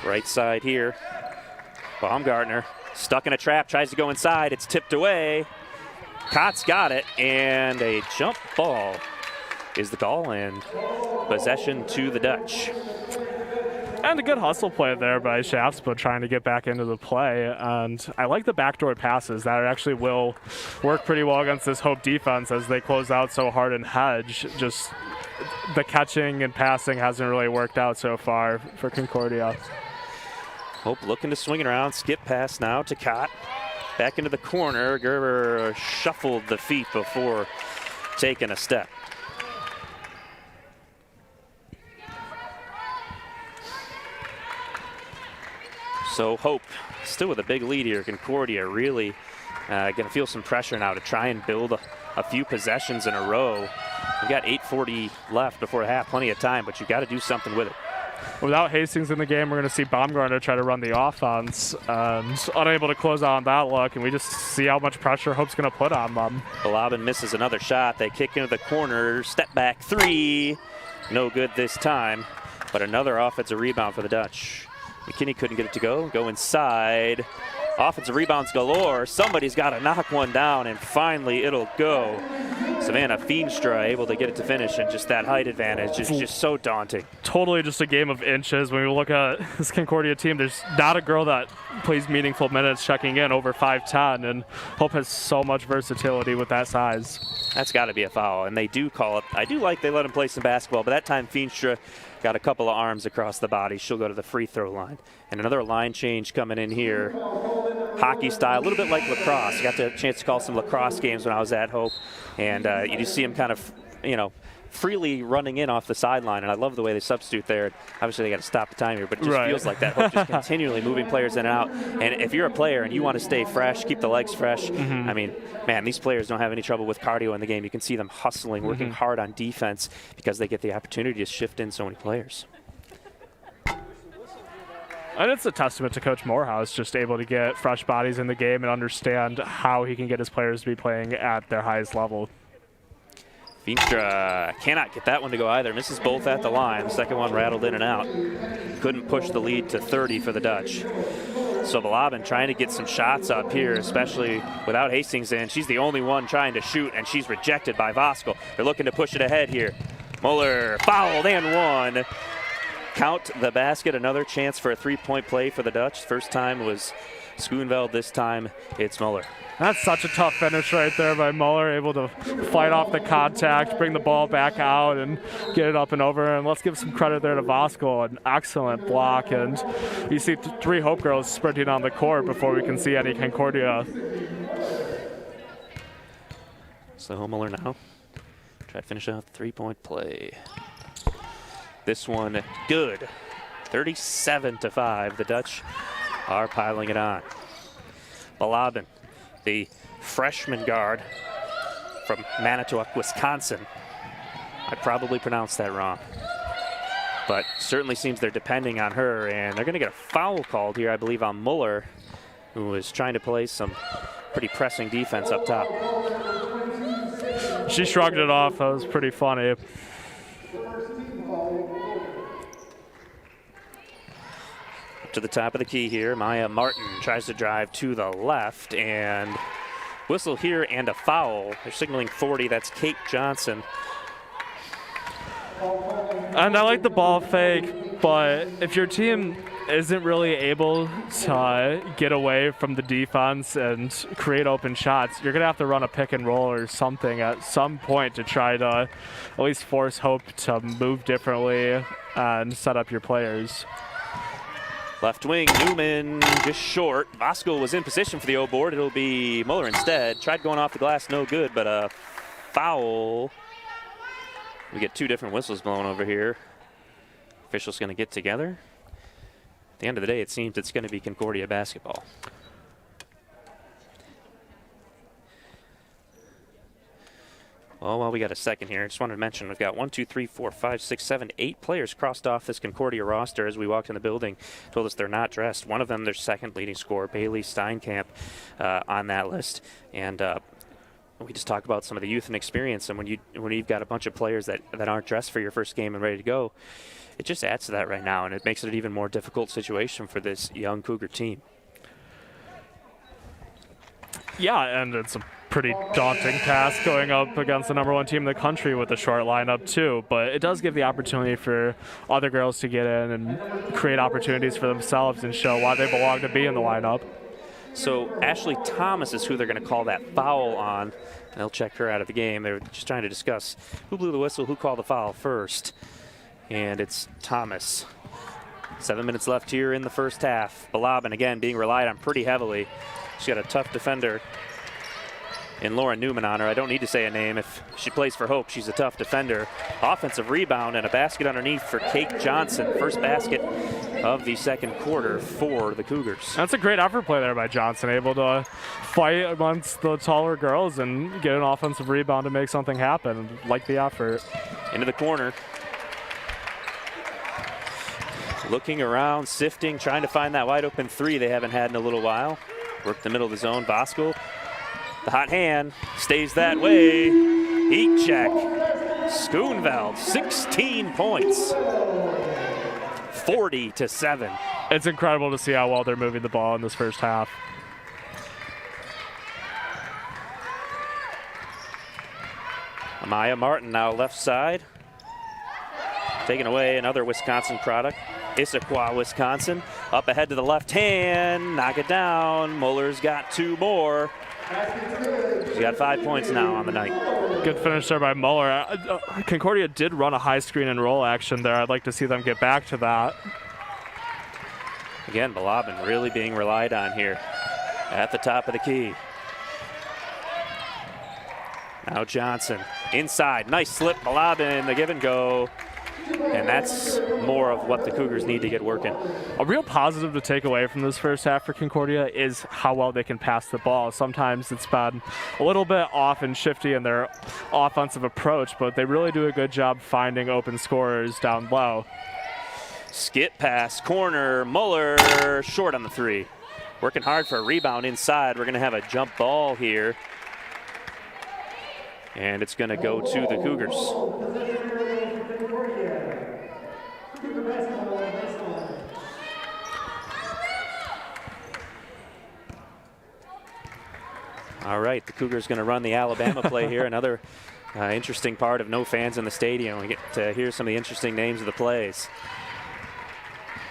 Right side here, Baumgartner stuck in a trap, tries to go inside. It's tipped away. Kott's got it, and a jump ball is the call, and possession to the Dutch. And a good hustle play there by Shaftsborough trying to get back into the play. And I like the backdoor passes. That actually will work pretty well against this Hope defense as they close out so hard and hedge. Just the catching and passing hasn't really worked out so far for Concordia. Hope looking to swing it around. Skip pass now to Kott. Back into the corner. Gerber shuffled the feet before taking a step. So Hope still with a big lead here. Concordia really going to feel some pressure now to try and build a few possessions in a row. We've got 8:40 left before half, plenty of time, but you've got to do something with it. Without Hastings in the game, we're going to see Baumgartner try to run the offense, and unable to close out on that look, and we just see how much pressure Hope's going to put on them. Balabin misses another shot. They kick into the corner, step back three. No good this time, but another offensive rebound for the Dutch. McKinney couldn't get it to go inside. Offensive rebounds galore. Somebody's got to knock one down, and finally it'll go. Savannah Feenstra able to get it to finish, and just that height advantage is just so daunting. Totally just a game of inches. When we look at this Concordia team, there's not a girl that plays meaningful minutes checking in over 5'10", and Hope has so much versatility with that size. That's got to be a foul, and they do call it. I do like they let him play some basketball, but that time Feenstra got a couple of arms across the body. She'll go to the free throw line. And another line change coming in here. Hockey style, a little bit like lacrosse. I got the chance to call some lacrosse games when I was at Hope. And you just see them kind of, freely running in off the sideline. And I love the way they substitute there. Obviously, they got to stop the time here, but it just feels like that. Hope just continually moving players in and out. And if you're a player and you want to stay fresh, keep the legs fresh, I mean, man, these players don't have any trouble with cardio in the game. You can see them hustling, working hard on defense because they get the opportunity to shift in so many players. And it's a testament to Coach Morehouse, just able to get fresh bodies in the game and understand how he can get his players to be playing at their highest level. Feenstra cannot get that one to go either. Misses both at the line. The second one rattled in and out. Couldn't push the lead to 30 for the Dutch. So Balabin trying to get some shots up here, especially without Hastings in. She's the only one trying to shoot, and she's rejected by Voskuhl. They're looking to push it ahead here. Muller fouled and one. Count the basket. Another chance for a three-point play for the Dutch. First time was Schoonveld. This time it's Muller. That's such a tough finish right there by Muller, able to fight off the contact, bring the ball back out, and get it up and over. And let's give some credit there to Voskuhl, an excellent block. And you see three Hope girls sprinting on the court before we can see any Concordia. So Muller now try to finish out the three-point play. This one good. 37-5. The Dutch are piling it on. Balabin, the freshman guard from Manitowoc, Wisconsin. I probably pronounced that wrong. But certainly seems they're depending on her, and they're going to get a foul called here, I believe, on Muller, who was trying to play some pretty pressing defense up top. She shrugged it off. That was pretty funny. To the top of the key here, Maya Martin tries to drive to the left, and whistle here and a foul. They're signaling 40. That's Kate Johnson. And I like the ball fake, but if your team isn't really able to get away from the defense and create open shots, you're going to have to run a pick and roll or something at some point to try to at least force Hope to move differently and set up your players. Left wing, Newman just short. Voskuhl was in position for the O board. It'll be Muller instead. Tried going off the glass, no good, but a foul. We get two different whistles blown over here. Officials going to get together. At the end of the day, it seems it's going to be Concordia basketball. Well, while we got a second here, I just wanted to mention we've got 1, 2, 3, 4, 5, 6, 7, 8 players crossed off this Concordia roster as we walked in the building. Told us they're not dressed. One of them, their second leading scorer, Bailey Steinkamp, on that list. And we just talk about some of the youth and experience. And when you've got a bunch of players that aren't dressed for your first game and ready to go, it just adds to that right now, and it makes it an even more difficult situation for this young Cougar team. Yeah, and it's a pretty daunting task going up against the #1 team in the country with a short lineup too, but it does give the opportunity for other girls to get in and create opportunities for themselves and show why they belong to be in the lineup. So Ashley Thomas is who they're going to call that foul on. They'll check her out of the game. They're just trying to discuss who blew the whistle, who called the foul first, and it's Thomas. 7 minutes left here in the first half. Balabin again being relied on pretty heavily. She's got a tough defender in Lauren Newman on her. I don't need to say a name. If she plays for Hope, she's a tough defender. Offensive rebound and a basket underneath for Kate Johnson. First basket of the second quarter for the Cougars. That's a great effort play there by Johnson, able to fight amongst the taller girls and get an offensive rebound to make something happen. Like the effort. Into the corner. Looking around, sifting, trying to find that wide open three they haven't had in a little while. Work the middle of the zone. Voskuhl. The hot hand stays that way. Heat check. Schoonveld, 16 points. 40-7. It's incredible to see how well they're moving the ball in this first half. Amaya Martin now left side. Taking away another Wisconsin product. Issaquah, Wisconsin. Up ahead to the left hand. Knock it down. Muller's got 2 more. She's got 5 points now on the night. Good finish there by Muller. Concordia did run a high screen and roll action there. I'd like to see them get back to that. Again, Balabin really being relied on here at the top of the key. Now Johnson inside. Nice slip, Balabin, the give and go. And that's more of what the Cougars need to get working. A real positive to take away from this first half for Concordia is how well they can pass the ball. Sometimes it's been a little bit off and shifty in their offensive approach, but they really do a good job finding open scorers down low. Skip pass, corner, Muller, short on the 3. Working hard for a rebound inside. We're going to have a jump ball here. And it's going to go to the Cougars. All right, the Cougars going to run the Alabama play here. Another interesting part of no fans in the stadium. We get to hear some of the interesting names of the plays.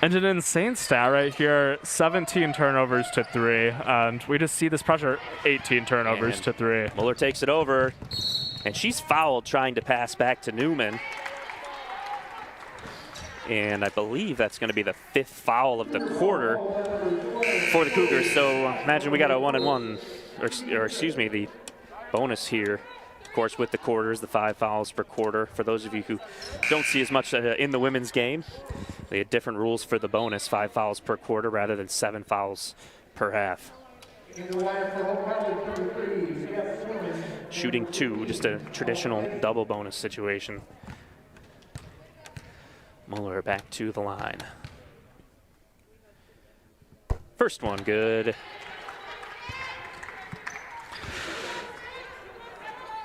And an insane stat right here, 17 turnovers to 3. And we just see this pressure, 18 turnovers to 3. Muller takes it over, and she's fouled trying to pass back to Newman. And I believe that's going to be the 5th foul of the quarter for the Cougars. So imagine we got a 1-and-1, or excuse me, the bonus here. Of course, with the quarters, the 5 fouls per quarter. For those of you who don't see as much in the women's game, they had different rules for the bonus, 5 fouls per quarter rather than 7 fouls per half. Shooting 2, just a traditional double bonus situation. Muller back to the line. First one good.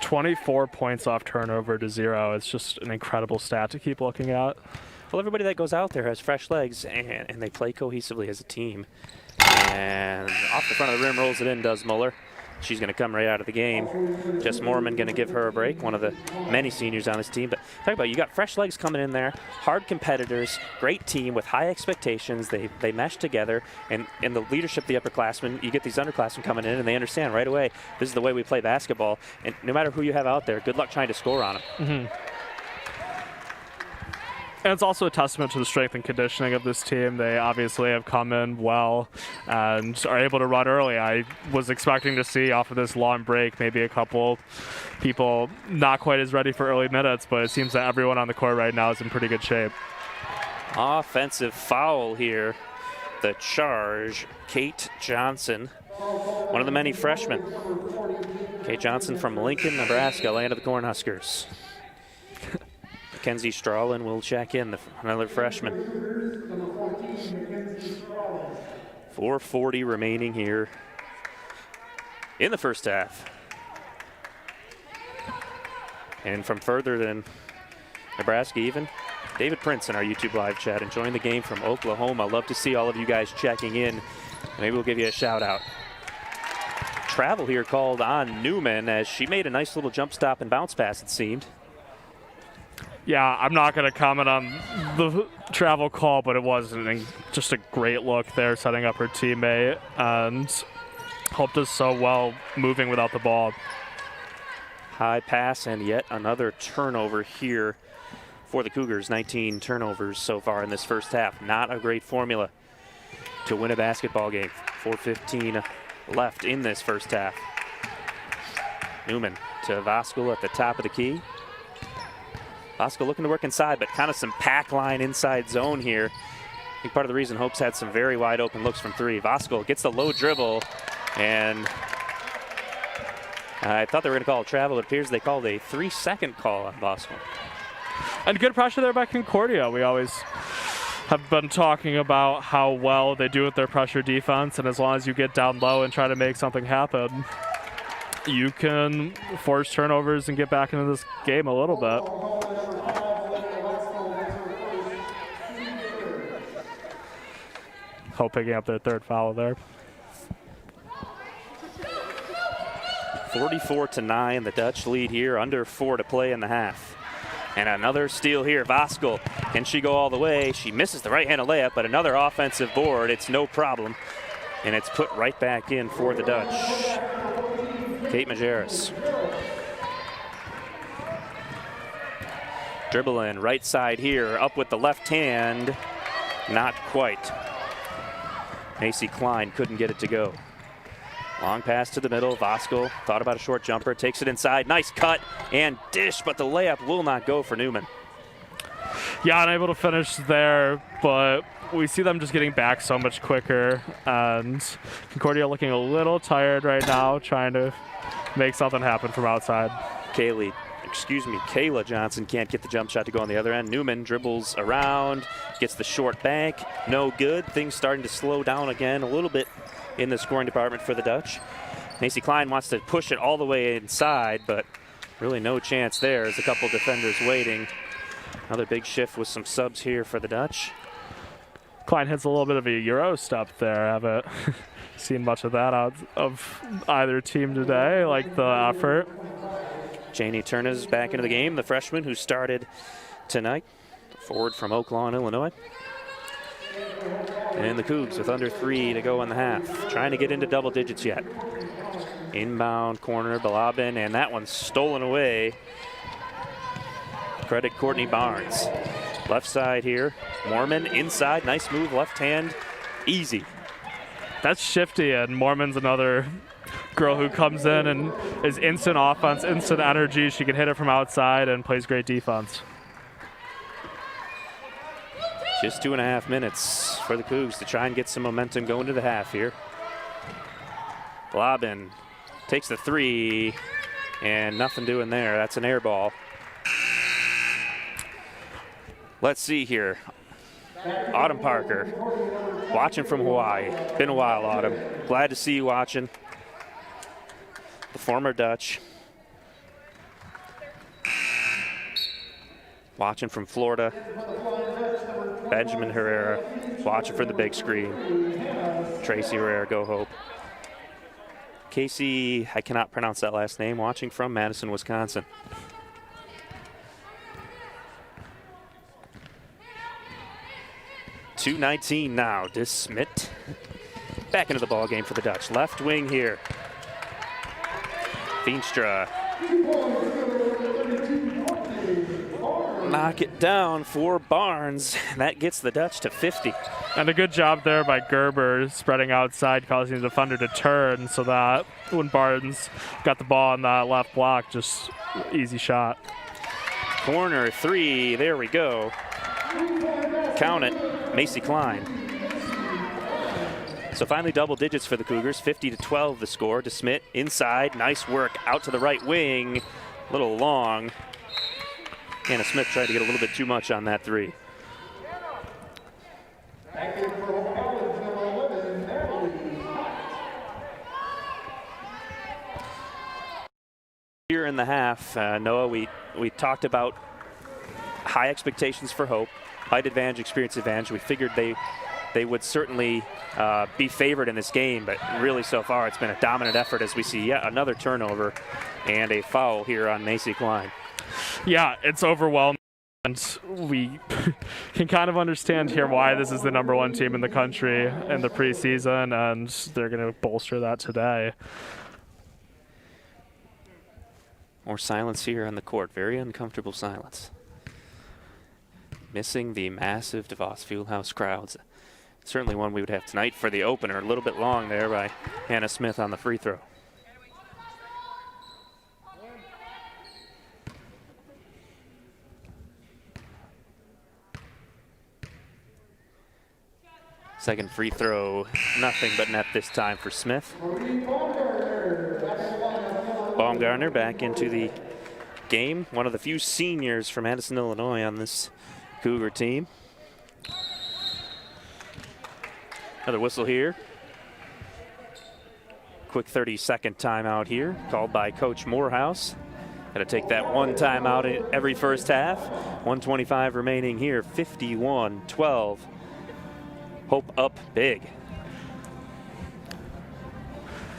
24 points off turnover to 0. It's just an incredible stat to keep looking at. Well, everybody that goes out there has fresh legs, and they play cohesively as a team. And off the front of the rim rolls it in, does Muller. She's going to come right out of the game. Jess Moorman going to give her a break, one of the many seniors on this team. But talk about, you got fresh legs coming in there, hard competitors, great team with high expectations. They mesh together, and in the leadership of the upperclassmen, you get these underclassmen coming in, and they understand right away this is the way we play basketball. And no matter who you have out there, good luck trying to score on them. Mm-hmm. And it's also a testament to the strength and conditioning of this team. They obviously have come in well and are able to run early. I was expecting to see off of this long break maybe a couple people not quite as ready for early minutes, but it seems that everyone on the court right now is in pretty good shape. Offensive foul here. The charge, Kate Johnson, one of the many freshmen. Kate Johnson from Lincoln, Nebraska, land of the Cornhuskers. Kenzie Strawlin will check in, another freshman. 4:40 remaining here in the first half. And from further than Nebraska even, David Prince in our YouTube live chat enjoying the game from Oklahoma. Love to see all of you guys checking in. Maybe we'll give you a shout out. Travel here called on Newman as she made a nice little jump stop and bounce pass, it seemed. Yeah, I'm not going to comment on the travel call, but it was just a great look there, setting up her teammate, and helped us so well moving without the ball. High pass and yet another turnover here for the Cougars. 19 turnovers so far in this first half. Not a great formula to win a basketball game. 4:15 left in this first half. Newman to Voskuhl at the top of the key. Voskuhl looking to work inside, but kind of some pack line inside zone here. I think part of the reason Hope's had some very wide open looks from 3. Voskuhl gets the low dribble, and I thought they were going to call a travel. It appears they called a 3-second call on Voskuhl. And good pressure there by Concordia. We always have been talking about how well they do with their pressure defense, and as long as you get down low and try to make something happen, you can force turnovers and get back into this game a little bit. Hope picking up their 3rd foul there. 44-9, the Dutch lead here, under 4 to play in the half. And another steal here, Voskel. Can she go all the way? She misses the right-handed layup, but another offensive board. It's no problem. And it's put right back in for the Dutch. Kate Majerus. Dribbling right side here, up with the left hand. Not quite. Macy Klein couldn't get it to go. Long pass to the middle. Voskel thought about a short jumper, takes it inside. Nice cut and dish, but the layup will not go for Newman. Yeah, unable to finish there, but we see them just getting back so much quicker. And Concordia looking a little tired right now, trying to make something happen from outside. Kayla Johnson can't get the jump shot to go on the other end. Newman dribbles around, gets the short bank. No good. Things starting to slow down again a little bit in the scoring department for the Dutch. Macy Klein wants to push it all the way inside, but really no chance there. There's a couple defenders waiting. Another big shift with some subs here for the Dutch. Klein hits a little bit of a Euro step there. I haven't seen much of that out of either team today, like the effort. Janie Turner's back into the game, the freshman who started tonight. Forward from Oak Lawn, Illinois. And the Cougs with under 3 to go in the half. Trying to get into double digits yet. Inbound corner, Balabin, and that one's stolen away. Credit Courtney Barnes. Left side here. Mormon inside. Nice move, left hand. Easy. That's shifty, and Mormon's another girl who comes in and is instant offense, instant energy. She can hit it from outside and plays great defense. Just 2.5 minutes for the Cougs to try and get some momentum going to the half here. Balabin takes the 3, and nothing doing there. That's an air ball. Let's see here. Autumn Parker, watching from Hawaii. Been a while, Autumn. Glad to see you watching. The former Dutch. Watching from Florida. Benjamin Herrera, watching for the big screen. Tracy Herrera, go Hope. Casey, I cannot pronounce that last name, watching from Madison, Wisconsin. .219 now, DeSmit. Back into the ball game for the Dutch. Left wing here. Veenstra. Knock it down for Barnes. That gets the Dutch to 50. And a good job there by Gerber, spreading outside, causing the defender to turn, so that when Barnes got the ball on that left block, just easy shot. Corner 3, there we go. Count it, Macy Klein. So finally double digits for the Cougars, 50-12 the score. DeSmit inside, nice work out to the right wing, a little long. Hannah Smith tried to get a little bit too much on that 3. Here in the half, Noah, we talked about high expectations for Hope, height advantage, experience advantage. We figured they would certainly be favored in this game, but really so far it's been a dominant effort as we see yet another turnover and a foul here on Macy Klein. Yeah, it's overwhelming, and we can kind of understand here why this is the #1 team in the country in the preseason, and they're going to bolster that today. More silence here on the court, very uncomfortable silence. Missing the massive DeVos Fieldhouse crowds. Certainly one we would have tonight for the opener. A little bit long there by Hannah Smith on the free throw. Second free throw, nothing but net this time for Smith. Baumgartner back into the game. One of the few seniors from Madison, Illinois on this Cougar team. Another whistle here. Quick 30-second timeout here, called by Coach Morehouse. Got to take that one timeout in every first half. 1:25 remaining here, 51-12. Hope up big.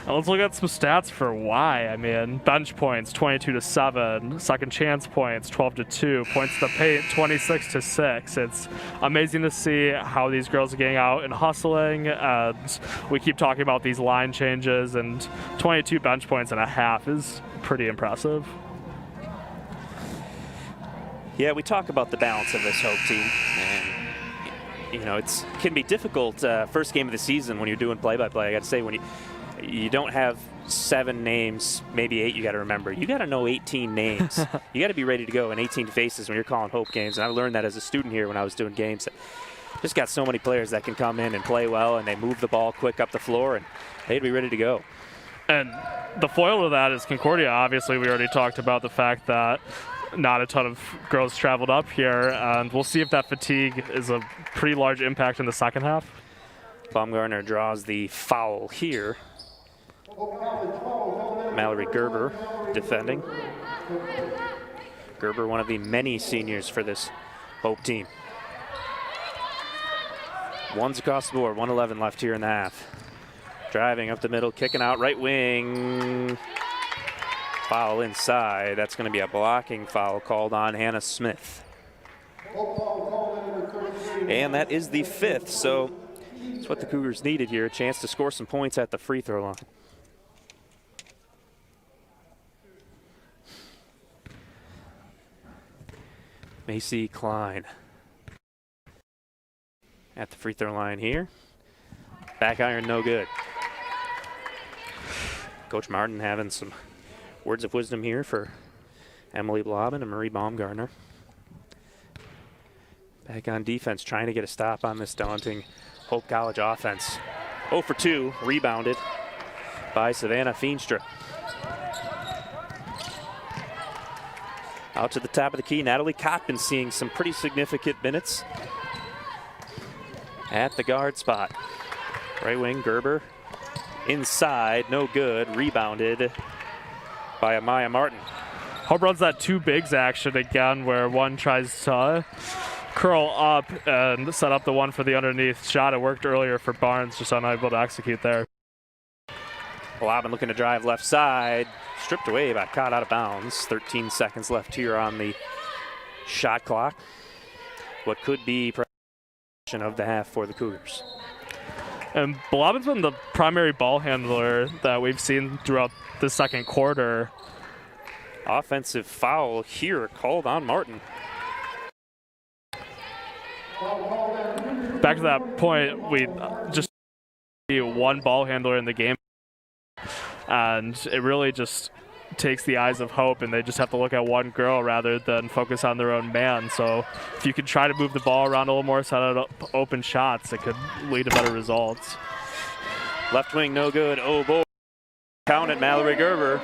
And let's look at some stats for why. I mean, bench points 22-7, second chance points 12-2, points to the paint 26-6. It's amazing to see how these girls are getting out and hustling. And we keep talking about these line changes, and 22 bench points and a half is pretty impressive. Yeah, we talk about the balance of this Hope team, and you know it can be difficult first game of the season when you're doing play-by-play. I got to say, when you don't have 7 names, maybe 8 you got to remember. You got to know 18 names. You got to be ready to go in 18 faces when you're calling Hope games. And I learned that as a student here when I was doing games. Just got so many players that can come in and play well, and they move the ball quick up the floor, and they'd be ready to go. And the foil to that is Concordia. Obviously, we already talked about the fact that not a ton of girls traveled up here, and we'll see if that fatigue is a pretty large impact in the second half. Baumgartner draws the foul here. Mallory Gerber defending. Gerber, one of the many seniors for this Hope team. One's across the board, 1:11 left here in the half. Driving up the middle, kicking out right wing. Foul inside. That's going to be a blocking foul called on Hannah Smith. And that is the 5th, so that's what the Cougars needed here, a chance to score some points at the free throw line. Macy Klein at the free throw line here. Back iron, no good. Coach Martin having some words of wisdom here for Emily Blobin and Marie Baumgartner. Back on defense, trying to get a stop on this daunting Hope College offense. 0 for 2, rebounded by Savannah Feenstra. Out to the top of the key, Natalie Cottman seeing some pretty significant minutes at the guard spot. Right wing, Gerber inside, no good, rebounded by Amaya Martin. Hope runs that 2 bigs action again, where one tries to curl up and set up the one for the underneath shot. It worked earlier for Barnes, just unable to execute there. Blobin looking to drive left side, stripped away, but caught out of bounds. 13 seconds left here on the shot clock. What could be of the half for the Cougars. And Blobin's been the primary ball handler that we've seen throughout the second quarter. Offensive foul here called on Martin. Back to that point, we just see one ball handler in the game, and it really just takes the eyes of Hope, and they just have to look at one girl rather than focus on their own man. So if you could try to move the ball around a little more, set up open shots, it could lead to better results. Left wing, no good. Oh boy. Counted Mallory Gerber.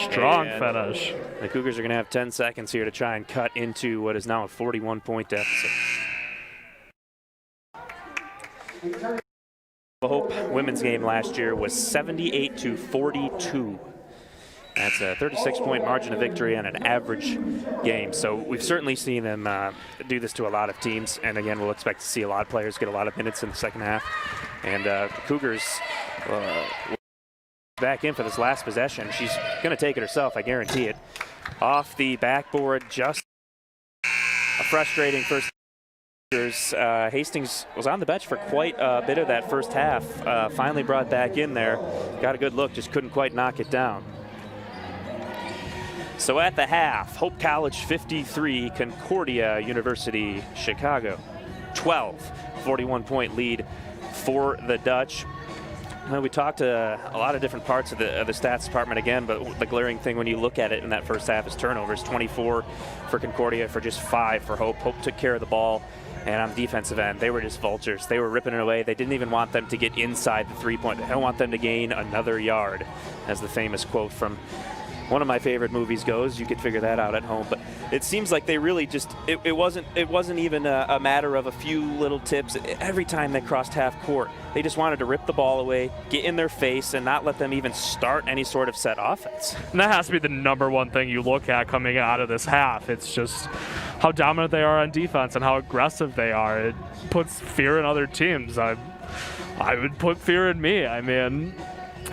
Strong finish. The Cougars are going to have 10 seconds here to try and cut into what is now a 41-point deficit. The Hope women's game last year was 78-42. That's a 36-point margin of victory on an average game. So we've certainly seen them do this to a lot of teams. And again, we'll expect to see a lot of players get a lot of minutes in the second half. And the Cougars back in for this last possession. She's going to take it herself, I guarantee it. Off the backboard, just a frustrating first. Hastings was on the bench for quite a bit of that first half. Finally brought back in there. Got a good look, just couldn't quite knock it down. So at the half, Hope College 53, Concordia University, Chicago 12. 41-point lead for the Dutch. Well, we talked a lot of different parts of the stats department again, but the glaring thing when you look at it in that first half is turnovers. 24 for Concordia for just 5 for Hope. Hope took care of the ball, and on the defensive end, they were just vultures. They were ripping it away. They didn't even want them to get inside the three-point. They don't want them to gain another yard, as the famous quote from one of my favorite movies goes. You could figure that out at home, but it seems like they really just it wasn't even a matter of a few little tips. Every time they crossed half court, they just wanted to rip the ball away, get in their face, and not let them even start any sort of set offense. And that has to be the number one thing you look at coming out of this half. It's just how dominant they are on defense and how aggressive they are. It puts fear in other teams. I would put fear in me. I mean,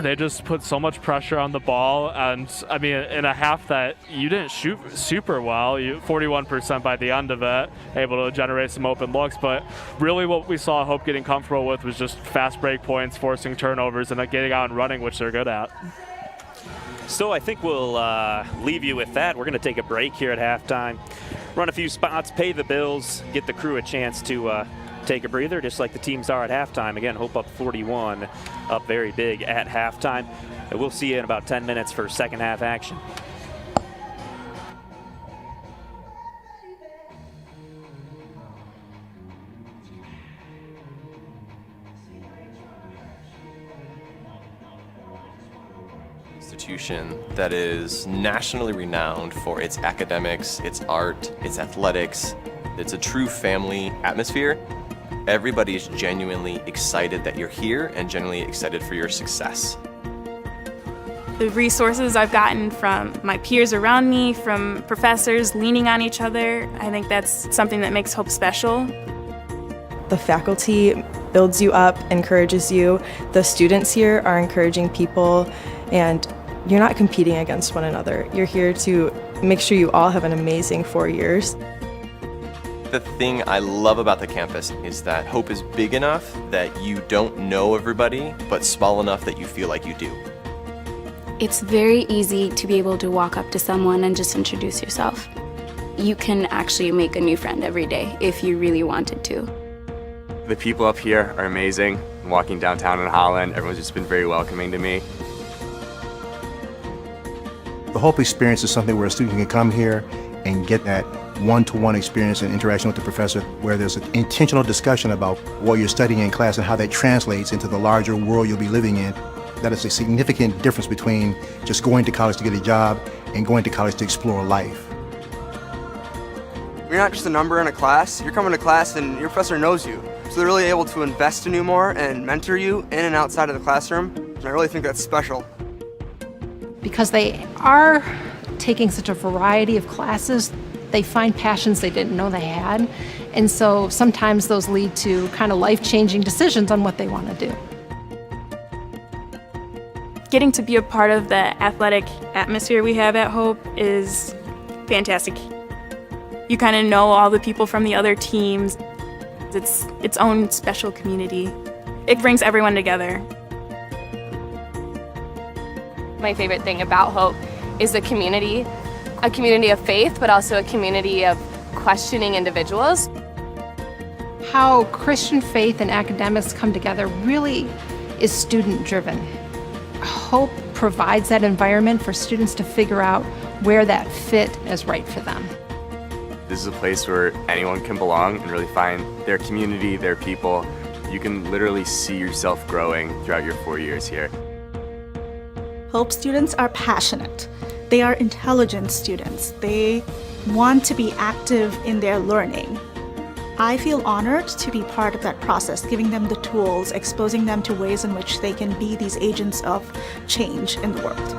They just put so much pressure on the ball, and I mean, in a half that you didn't shoot super well, 41% by the end of it, able to generate some open looks, but really what we saw Hope getting comfortable with was just fast break points, forcing turnovers, and getting out and running, which they're good at. So I think we'll leave you with that. We're going to take a break here at halftime, run a few spots, pay the bills, get the crew a chance to take a breather, just like the teams are at halftime. Again, Hope up 41, up very big at halftime. And we'll see you in about 10 minutes for second half action. Institution that is nationally renowned for its academics, its art, its athletics. It's a true family atmosphere. Everybody is genuinely excited that you're here and genuinely excited for your success. The resources I've gotten from my peers around me, from professors leaning on each other, I think that's something that makes Hope special. The faculty builds you up, encourages you. The students here are encouraging people, and you're not competing against one another. You're here to make sure you all have an amazing 4 years. The thing I love about the campus is that Hope is big enough that you don't know everybody, but small enough that you feel like you do. It's very easy to be able to walk up to someone and just introduce yourself. You can actually make a new friend every day if you really wanted to. The people up here are amazing. Walking downtown in Holland, everyone's just been very welcoming to me. The Hope experience is something where a student can come here and get that one-to-one experience and interaction with the professor, where there's an intentional discussion about what you're studying in class and how that translates into the larger world you'll be living in. That is a significant difference between just going to college to get a job and going to college to explore life. You're not just a number in a class, you're coming to class and your professor knows you. So they're really able to invest in you more and mentor you in and outside of the classroom. And I really think that's special. Because they are taking such a variety of classes, they find passions they didn't know they had. And so sometimes those lead to kind of life-changing decisions on what they want to do. Getting to be a part of the athletic atmosphere we have at Hope is fantastic. You kind of know all the people from the other teams. It's its own special community. It brings everyone together. My favorite thing about Hope is the community, a community of faith, but also a community of questioning individuals. How Christian faith and academics come together really is student-driven. Hope provides that environment for students to figure out where that fit is right for them. This is a place where anyone can belong and really find their community, their people. You can literally see yourself growing throughout your 4 years here. Hope students are passionate. They are intelligent students. They want to be active in their learning. I feel honored to be part of that process, giving them the tools, exposing them to ways in which they can be these agents of change in the world.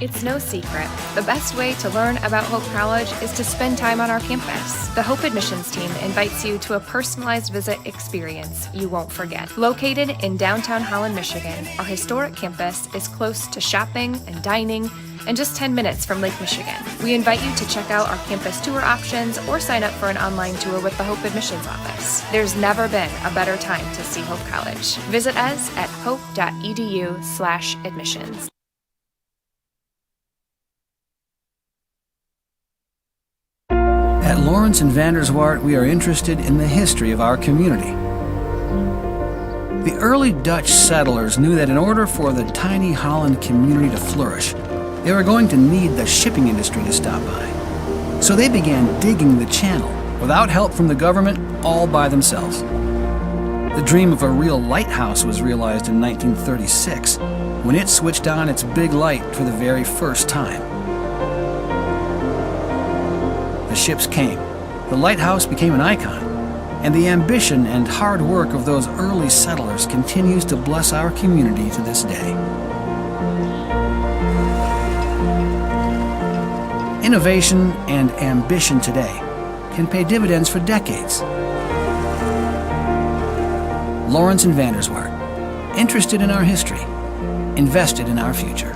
It's no secret. The best way to learn about Hope College is to spend time on our campus. The Hope admissions team invites you to a personalized visit experience you won't forget. Located in downtown Holland, Michigan, our historic campus is close to shopping and dining and just 10 minutes from Lake Michigan. We invite you to check out our campus tour options or sign up for an online tour with the Hope admissions office. There's never been a better time to see Hope College. Visit us at hope.edu/admissions. At Lawrence and Vanderswart, we are interested in the history of our community. The early Dutch settlers knew that in order for the tiny Holland community to flourish, they were going to need the shipping industry to stop by. So they began digging the channel, without help from the government, all by themselves. The dream of a real lighthouse was realized in 1936, when it switched on its big light for the very first time. The ships came. The lighthouse became an icon. And the ambition and hard work of those early settlers continues to bless our community to this day. Innovation and ambition today can pay dividends for decades. Lawrence and Vanderswart, interested in our history, invested in our future.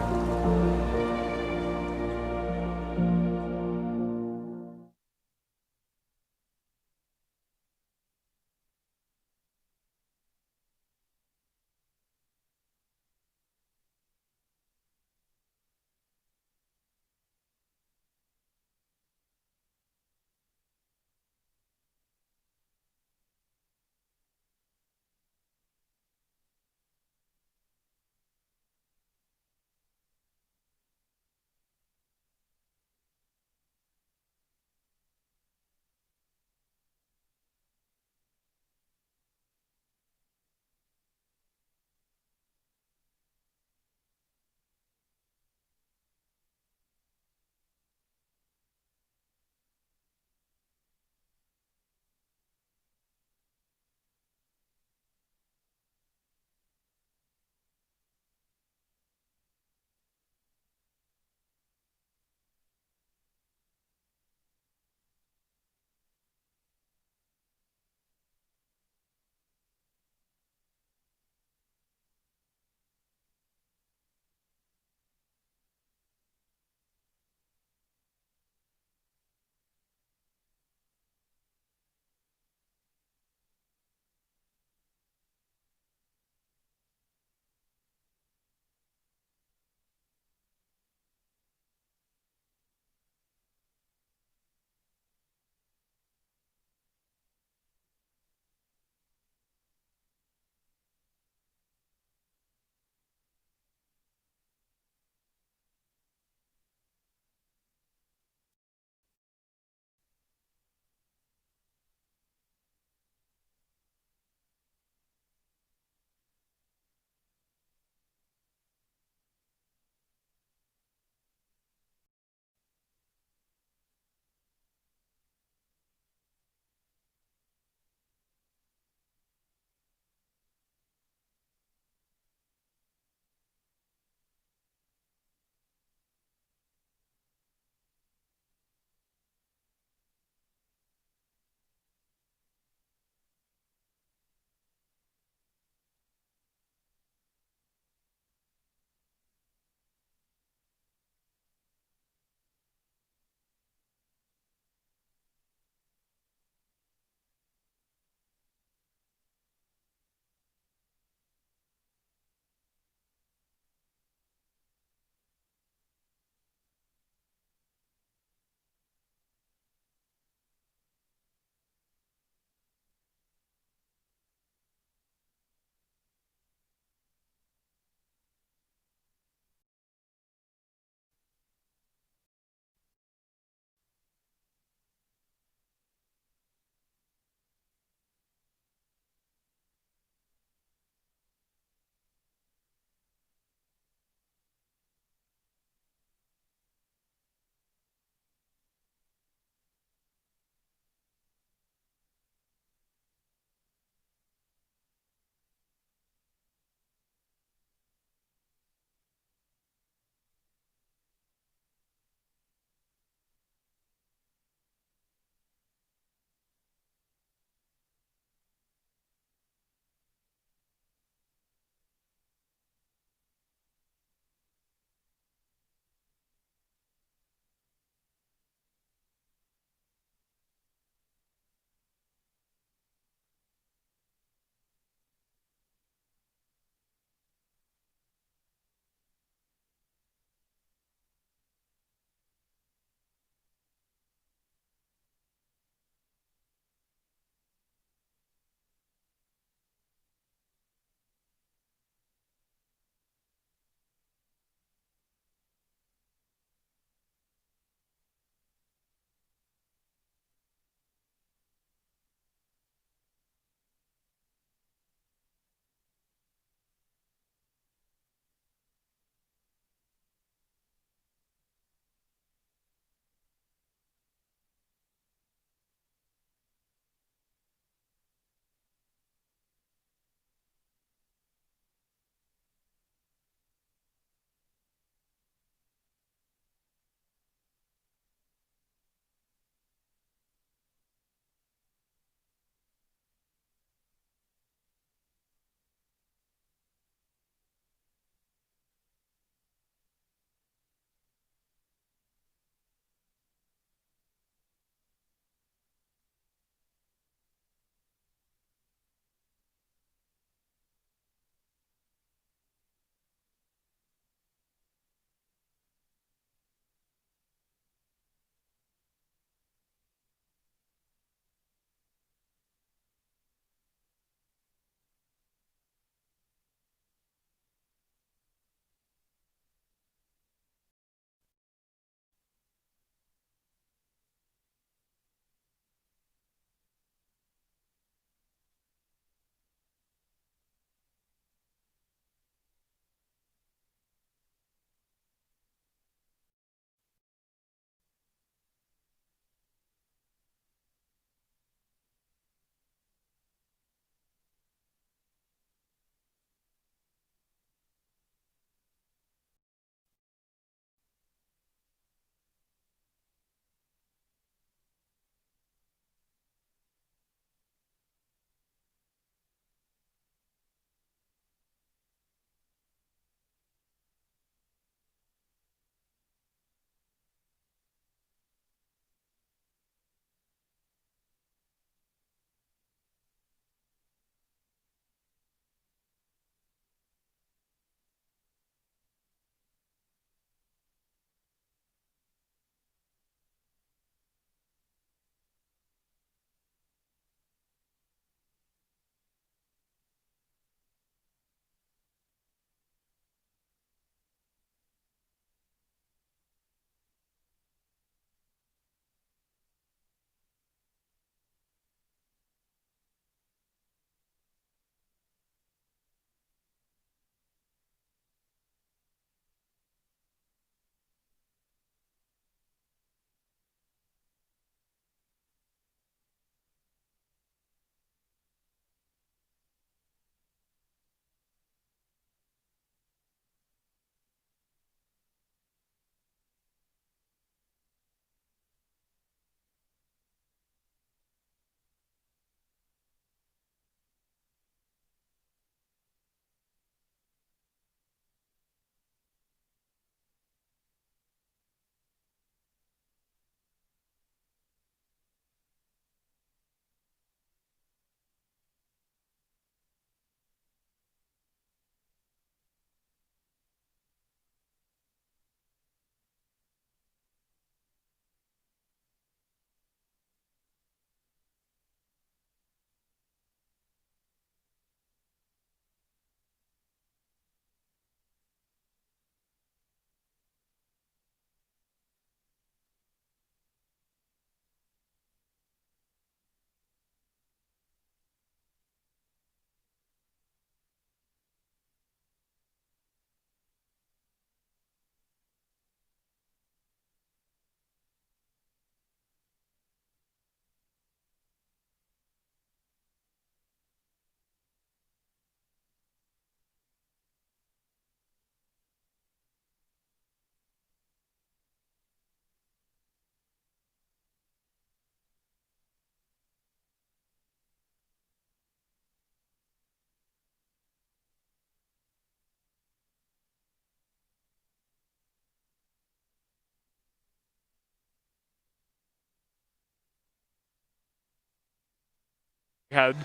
had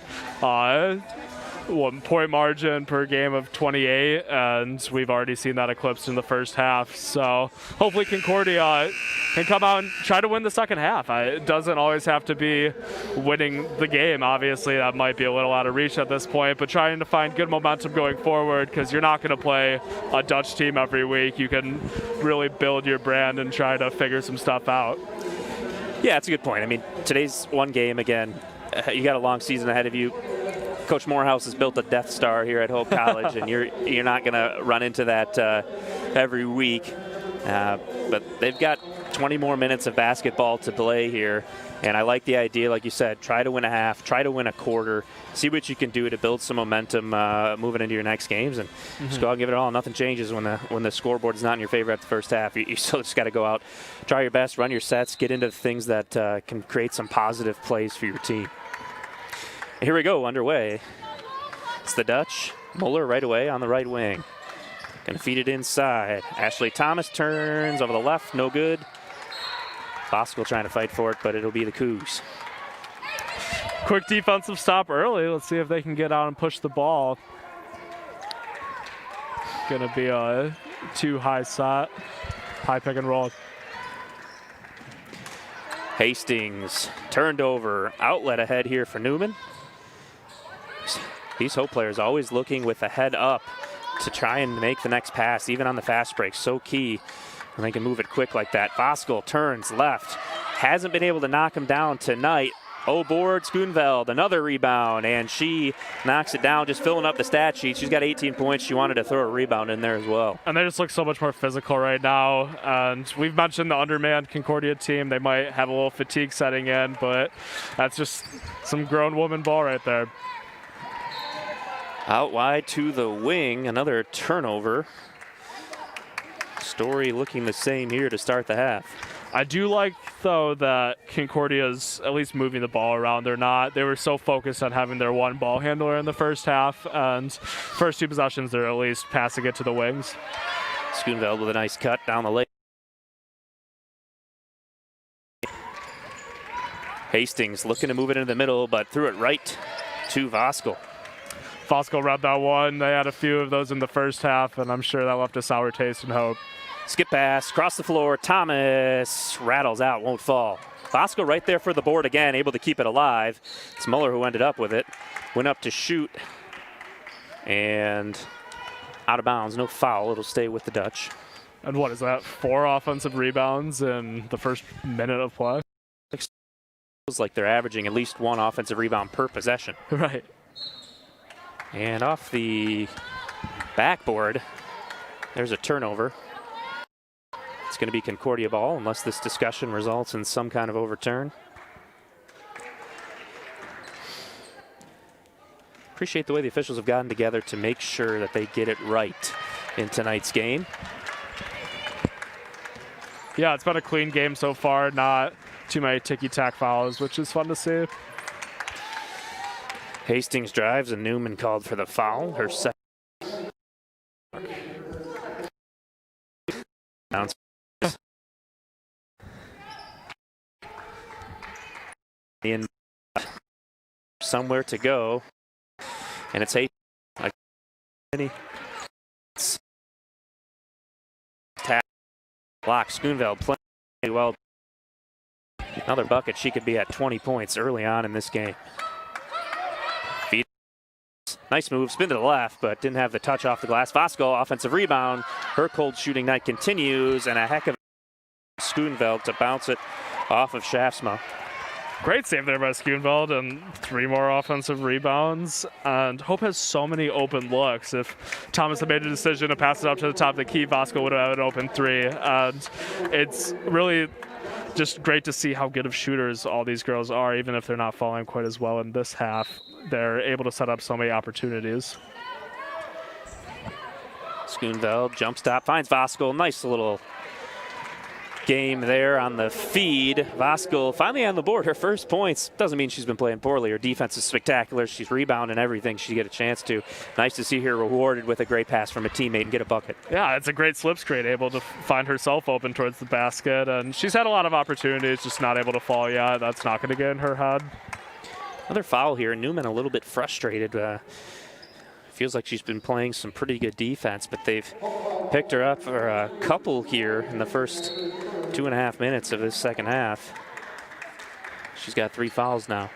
1 point margin per game of 28, and we've already seen that eclipsed in the first half. So hopefully Concordia can come out and try to win the second half. It doesn't always have to be winning the game. Obviously, that might be a little out of reach at this point, but trying to find good momentum going forward, because you're not going to play a Dutch team every week. You can really build your brand and try to figure some stuff out. Yeah, it's a good point. I mean, today's one game again. You got a long season ahead of you. Coach Morehouse has built a Death Star here at Hope College, and you're not going to run into that every week. But they've got 20 more minutes of basketball to play here, and I like the idea, like you said, try to win a half, try to win a quarter, see what you can do to build some momentum moving into your next games, and just go out and give it all. Nothing changes when the scoreboard is not in your favor at the first half. You still just got to go out, try your best, run your sets, get into the things that can create some positive plays for your team. Here we go, underway. It's the Dutch. Muller right away on the right wing. Gonna feed it inside. Ashley Thomas turns over the left, no good. Voskuhl trying to fight for it, but it'll be the Cougs. Quick defensive stop early. Let's see if they can get out and push the ball. Gonna be a 2 high set, high pick and roll. Hastings turned over, outlet ahead here for Newman. These Hope players always looking with a head up to try and make the next pass, even on the fast break. So key when they can move it quick like that. Voskuhl turns left. Hasn't been able to knock him down tonight. Board Schoonveld, another rebound, and she knocks it down, just filling up the stat sheet. She's got 18 points. She wanted to throw a rebound in there as well. And they just look so much more physical right now. And we've mentioned the undermanned Concordia team. They might have a little fatigue setting in, but that's just some grown woman ball right there. Out wide to the wing, another turnover. Story looking the same here to start the half. I do like, though, that Concordia's at least moving the ball around. They were so focused on having their one ball handler in the first half, and first 2 possessions, they're at least passing it to the wings. Schoonveld with a nice cut down the lane. Hastings looking to move it into the middle, but threw it right to Voskuhl. Voskuhl read that one. They had a few of those in the first half, and I'm sure that left a sour taste in Hope. Skip pass, across the floor. Thomas rattles out, won't fall. Voskuhl right there for the board again, able to keep it alive. It's Muller who ended up with it. Went up to shoot, and out of bounds, no foul. It'll stay with the Dutch. And what is that, 4 offensive rebounds in the first minute of play? It feels like they're averaging at least 1 offensive rebound per possession. Right. And off the backboard, there's a turnover. It's going to be Concordia ball unless this discussion results in some kind of overturn. Appreciate the way the officials have gotten together to make sure that they get it right in tonight's game. Yeah, it's been a clean game so far, not too many ticky-tack fouls, which is fun to see. Hastings drives, and Newman called for the foul. Her second. In somewhere to go, and it's Hastings. Block. Schoonveld playing well. Another bucket. She could be at 20 points early on in this game. Nice move, spin to the left, but didn't have the touch off the glass. Voskuhl, offensive rebound. Her cold shooting night continues, and a heck of a Schoonveld to bounce it off of Shaftsma. Great save there by Schoonveld, and 3 more offensive rebounds. And Hope has so many open looks. If Thomas had made a decision to pass it up to the top of the key, Voskuhl would have had an open 3. And it's really just great to see how good of shooters all these girls are, even if they're not falling quite as well in this half. They're able to set up so many opportunities. Schoonveld, jump stop, finds Voskuhl. Nice little game there on the feed. Voskuhl finally on the board. Her first points. Doesn't mean she's been playing poorly. Her defense is spectacular. She's rebounding everything she get a chance to. Nice to see her rewarded with a great pass from a teammate and get a bucket. Yeah, it's a great slip screen, able to find herself open towards the basket. And she's had a lot of opportunities, just not able to fall yet. That's not going to get in her head. Another foul here. Newman a little bit frustrated. Feels like she's been playing some pretty good defense, but they've picked her up for a couple here in the first 2.5 minutes of this second half. She's got 3 fouls now.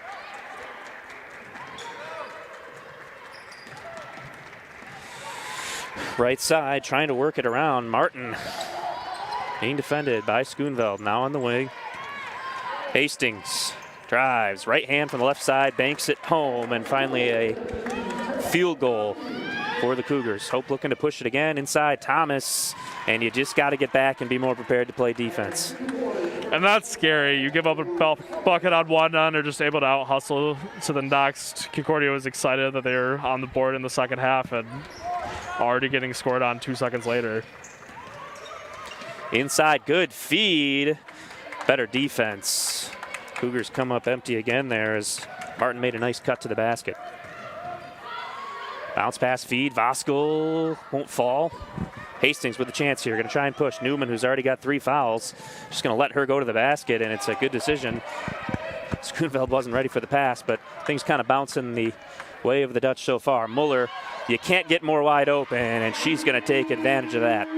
Right side, trying to work it around. Martin being defended by Schoonveld, now on the wing. Hastings drives, right hand from the left side, banks it home, and finally a field goal for the Cougars. Hope looking to push it again inside Thomas, and you just got to get back and be more prepared to play defense. And that's scary. You give up a bucket on one end, or just able to out hustle to the next. Concordia was excited that they were on the board in the second half and already getting scored on 2 seconds later. Inside, good feed. Better defense. Cougars come up empty again there as Martin made a nice cut to the basket. Bounce pass feed. Voskuhl won't fall. Hastings with a chance here. Going to try and push Newman, who's already got 3 fouls. Just going to let her go to the basket, and it's a good decision. Schoonveld wasn't ready for the pass, but things kind of bouncing the way of the Dutch so far. Muller, you can't get more wide open, and she's going to take advantage of that.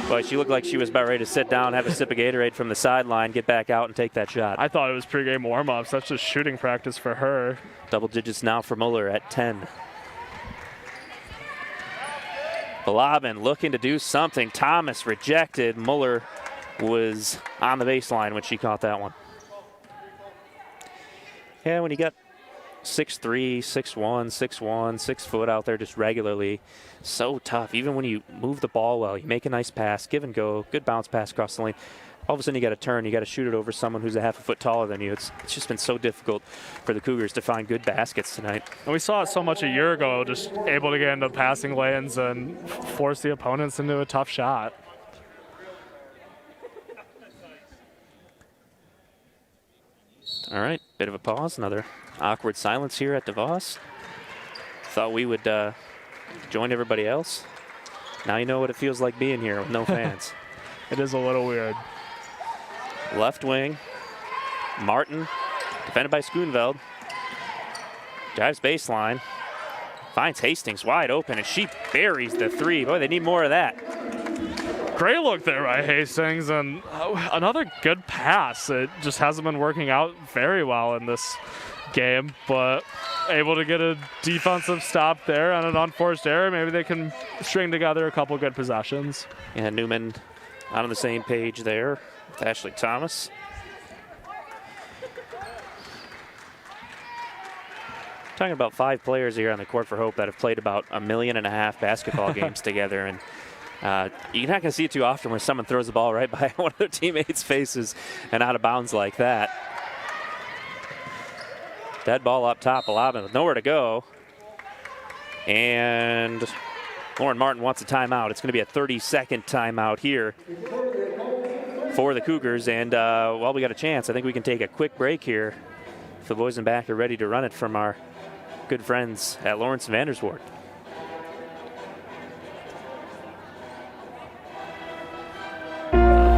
Boy, she looked like she was about ready to sit down, have a sip of Gatorade from the sideline, get back out and take that shot. I thought it was pregame warm-ups. That's just shooting practice for her. Double digits now for Muller at 10. Balabin looking to do something. Thomas rejected. Muller was on the baseline when she caught that one. Yeah, when you got 6'3", 6'1", 6'1", 6 foot out there just regularly, so tough. Even when you move the ball well, you make a nice pass, give and go, good bounce pass across the lane. All of a sudden you got to turn, you got to shoot it over someone who's a half a foot taller than you. It's just been so difficult for the Cougars to find good baskets tonight. And we saw it so much a year ago, just able to get into passing lanes and force the opponents into a tough shot. All right, bit of a pause, another awkward silence here at DeVos. Thought we would join everybody else. Now you know what it feels like being here with no fans. It is a little weird. Left wing, Martin, defended by Schoonveld. Drives baseline, finds Hastings wide open, and she buries the 3. Boy, they need more of that. Great look there by Hastings, and another good pass. It just hasn't been working out very well in this game, but able to get a defensive stop there on an unforced error. Maybe they can string together a couple good possessions. And Newman on the same page there with Ashley Thomas. Talking about 5 players here on the court for Hope that have played about 1.5 million basketball games together, and you're not going to see it too often where someone throws the ball right by one of their teammates' faces and out of bounds like that. Dead ball up top, Balabin with nowhere to go. And Lauren Martin wants a timeout. It's going to be a 30-second timeout here for the Cougars. And while we got a chance, I think we can take a quick break here if the boys in back are ready to run it from our good friends at Lawrence and Vanderswart.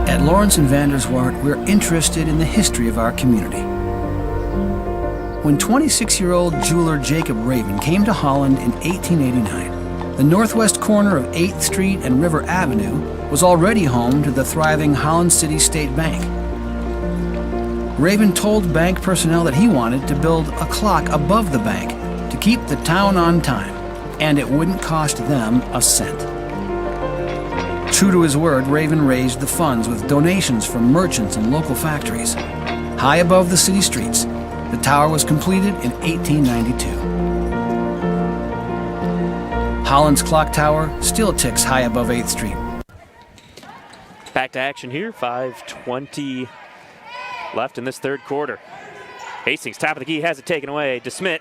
At Lawrence and Vanderswart, we're interested in the history of our community. When 26-year-old jeweler Jacob Raven came to Holland in 1889, the northwest corner of 8th Street and River Avenue was already home to the thriving Holland City State Bank. Raven told bank personnel that he wanted to build a clock above the bank to keep the town on time, and it wouldn't cost them a cent. True to his word, Raven raised the funds with donations from merchants and local factories. High above the city streets, the tower was completed in 1892. Holland's clock tower still ticks high above 8th Street. Back to action here, 5:20 left in this third quarter. Hastings, top of the key, has it taken away. DeSmit,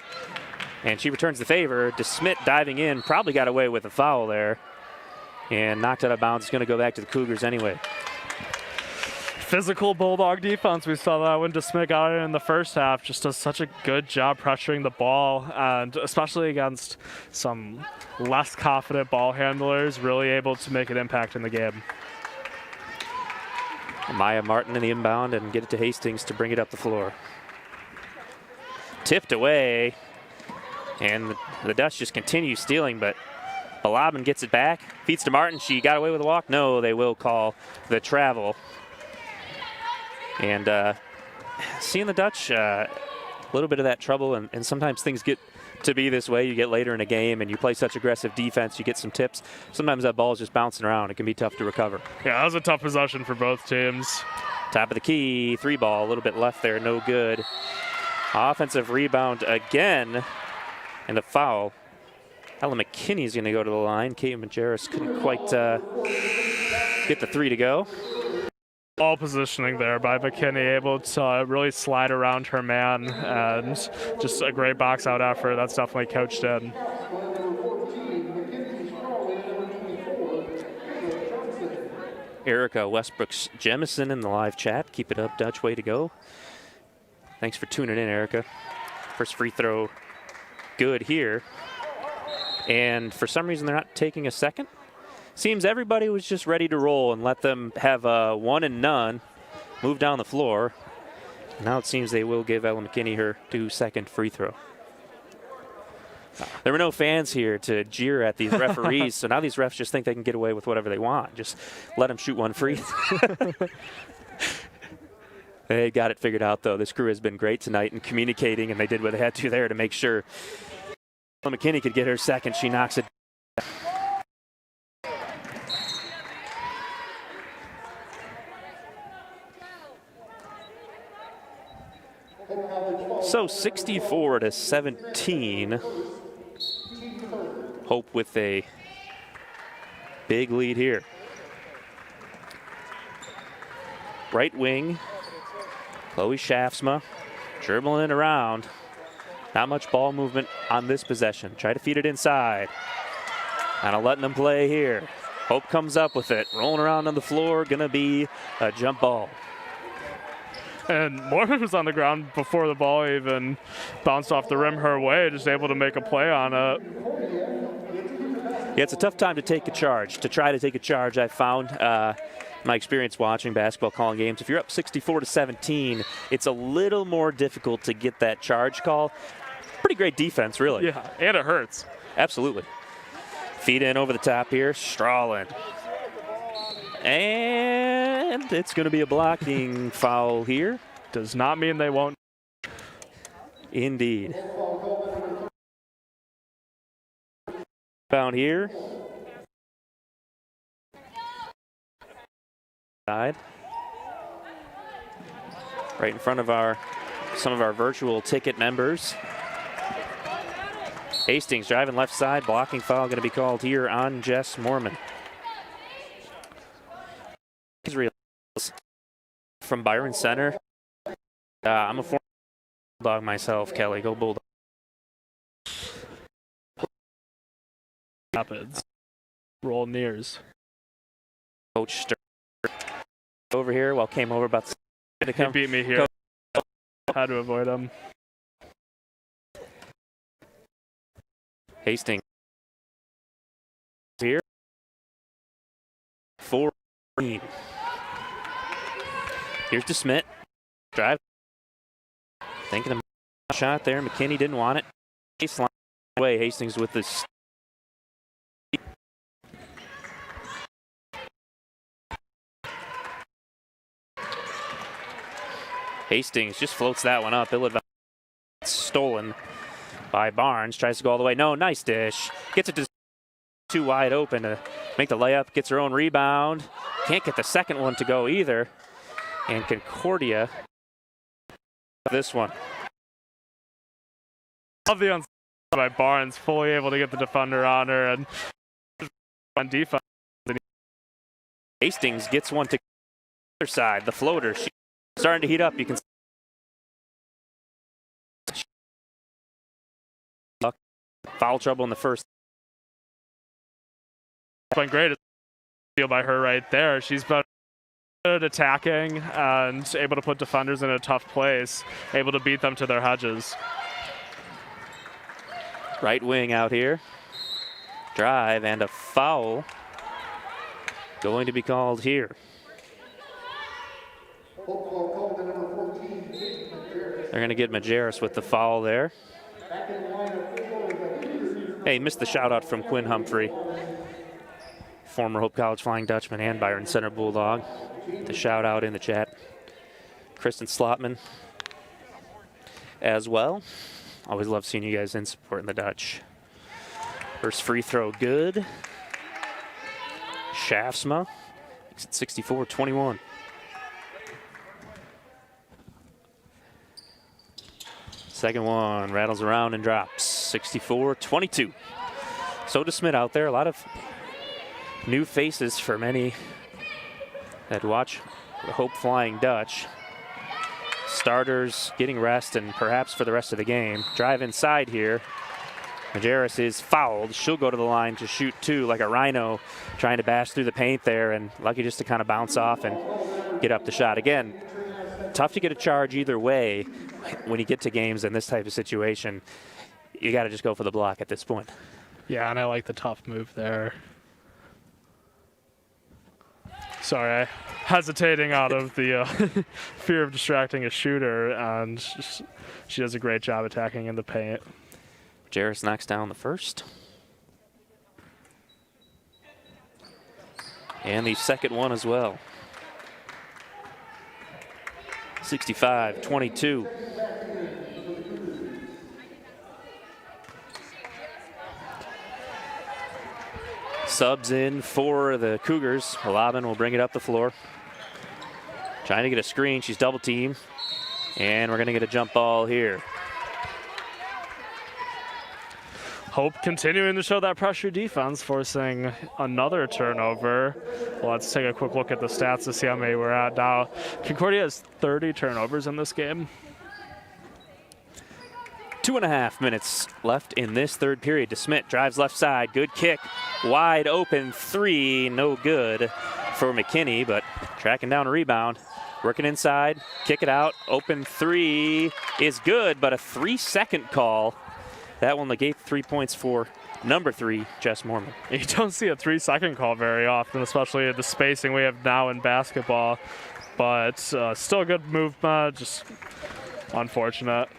and she returns the favor. DeSmit diving in, probably got away with a foul there, and knocked out of bounds. It's going to go back to the Cougars anyway. Physical Bulldog defense. We saw that when DeSmit got it in the first half. Just does such a good job pressuring the ball, and especially against some less confident ball handlers, really able to make an impact in the game. Maya Martin in the inbound and get it to Hastings to bring it up the floor. tipped away. And the Dutch just continue stealing, but Balabin gets it back. Feeds to Martin. She got away with a walk. No, they will call the travel. And seeing the Dutch, a little bit of that trouble, and sometimes things get to be this way. You get later in a game and you play such aggressive defense, you get some tips. Sometimes that ball is just bouncing around. It can be tough to recover. Yeah, that was a tough possession for both teams. Top of the key, 3 ball, a little bit left there, no good. Offensive rebound again, and a foul. Ella McKinney's going to go to the line. Kate Majerus couldn't quite get the 3 to go. All positioning there by McKinney, able to really slide around her man, and just a great box out effort. That's definitely coached in. Erica Westbrooks Jemison in the live chat. Keep it up, Dutch. Way to go. Thanks for tuning in, Erica. First free throw good here. And for some reason, they're not taking a second. Seems everybody was just ready to roll and let them have a 1 and none, move down the floor. Now it seems they will give Ella McKinney her 2-second free throw. There were no fans here to jeer at these referees, so now these refs just think they can get away with whatever they want. Just let them shoot one free. They got it figured out, though. This crew has been great tonight in communicating, and they did what they had to there to make sure Ella McKinney could get her second. She knocks it. So 64-17. Hope with a big lead here. Right wing, Chloe Shaftsma dribbling it around. Not much ball movement on this possession. Try to feed it inside. Kind of letting them play here. Hope comes up with it. Rolling around on the floor, gonna be a jump ball. And Mormon was on the ground before the ball even bounced off the rim her way, just able to make a play on it. Yeah, it's a tough time to take a charge, to try to take a charge. I found my experience watching basketball calling games. If you're up 64-17, it's a little more difficult to get that charge call. Pretty great defense, really. Yeah, and it hurts. Absolutely. Feed in over the top here, Strawlin. And it's going to be a blocking foul here. Does not mean they won't. Indeed. Found here. Side. Right in front of some of our virtual ticket members. Hastings driving left side, blocking foul going to be called here on Jess Mormon. From Byron Center. I'm a former Bulldog myself, Kelly. Go Bulldog. Rapids. Roll nears. Coach Stir over here. Well, came over about to come. He beat me here. Had to avoid him. Hastings here. 14. Here's to Smith. Drive. Thinking of a shot there. McKinney didn't want it. Baseline away. Hastings with this. Hastings just floats that one up. Ill-advised. Stolen by Barnes. Tries to go all the way. No, nice dish. Gets it to too wide open to make the layup. Gets her own rebound. Can't get the second one to go either. And Concordia, this one. Love the onside by Barnes, fully able to get the defender on her and on defense. Hastings gets one to the other side, the floater. She's starting to heat up. You can see foul trouble in the first. It's been great deal by her right there. She's been good at attacking and able to put defenders in a tough place, able to beat them to their hedges. Right wing out here. Drive and a foul going to be called here. They're going to get Majerus with the foul there. Hey, missed the shout out from Quinn Humphrey, former Hope College Flying Dutchman and Byron Center Bulldog. The shout out in the chat. Kristen Slotman as well. Always love seeing you guys in supporting the Dutch. First free throw good. Shaftsma makes it 64-21. Second one rattles around and drops, 64-22. Soda Smith out there, a lot of new faces for many that watch the Hope Flying Dutch. Starters getting rest and perhaps for the rest of the game. Drive inside here. Majerus is fouled. She'll go to the line to shoot two like a rhino, trying to bash through the paint there, and lucky just to kind of bounce off and get up the shot. Again, tough to get a charge either way when you get to games in this type of situation. You got to just go for the block at this point. Yeah, and I like the tough move there. Sorry, hesitating out of the fear of distracting a shooter, and she does a great job attacking in the paint. Majerus knocks down the first. And the second one as well. 65-22. Subs in for the Cougars. Halabin will bring it up the floor. Trying to get a screen. She's double teamed. And we're going to get a jump ball here. Hope continuing to show that pressure defense, forcing another turnover. Well, let's take a quick look at the stats to see how many we're at now. Concordia has 30 turnovers in this game. 2.5 minutes left in this third period. DeSmit drives left side. Good kick. Wide open three. No good for McKinney, but tracking down a rebound. Working inside. Kick it out. Open three is good, but a 3-second call. That one, the gate 3 points for number 3, Jess Mormon. You don't see a 3-second call very often, especially at the spacing we have now in basketball. But still good movement, just unfortunate.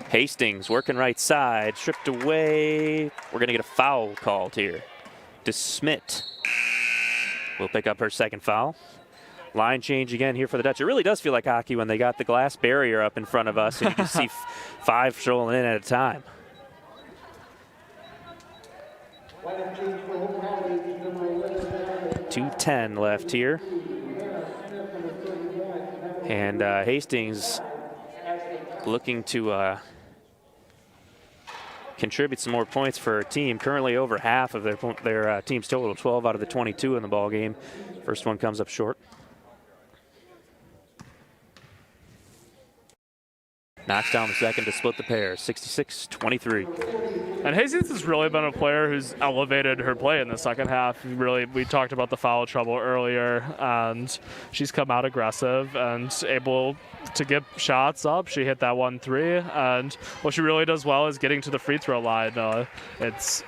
Hastings working right side, stripped away. We're going to get a foul called here. DeSmit will pick up her second foul. Line change again here for the Dutch. It really does feel like hockey when they got the glass barrier up in front of us and you can see 5 strolling in at a time. .210 left here. And Hastings looking to contribute some more points for her team. Currently over half of their team's total, 12 out of the 22 in the ball game. First one comes up short. Knocks down the second to split the pair, 66-23. And Hastings has really been a player who's elevated her play in the second half. Really, we talked about the foul trouble earlier, and she's come out aggressive and able to get shots up. She hit that 1-3, and what she really does well is getting to the free throw line. It's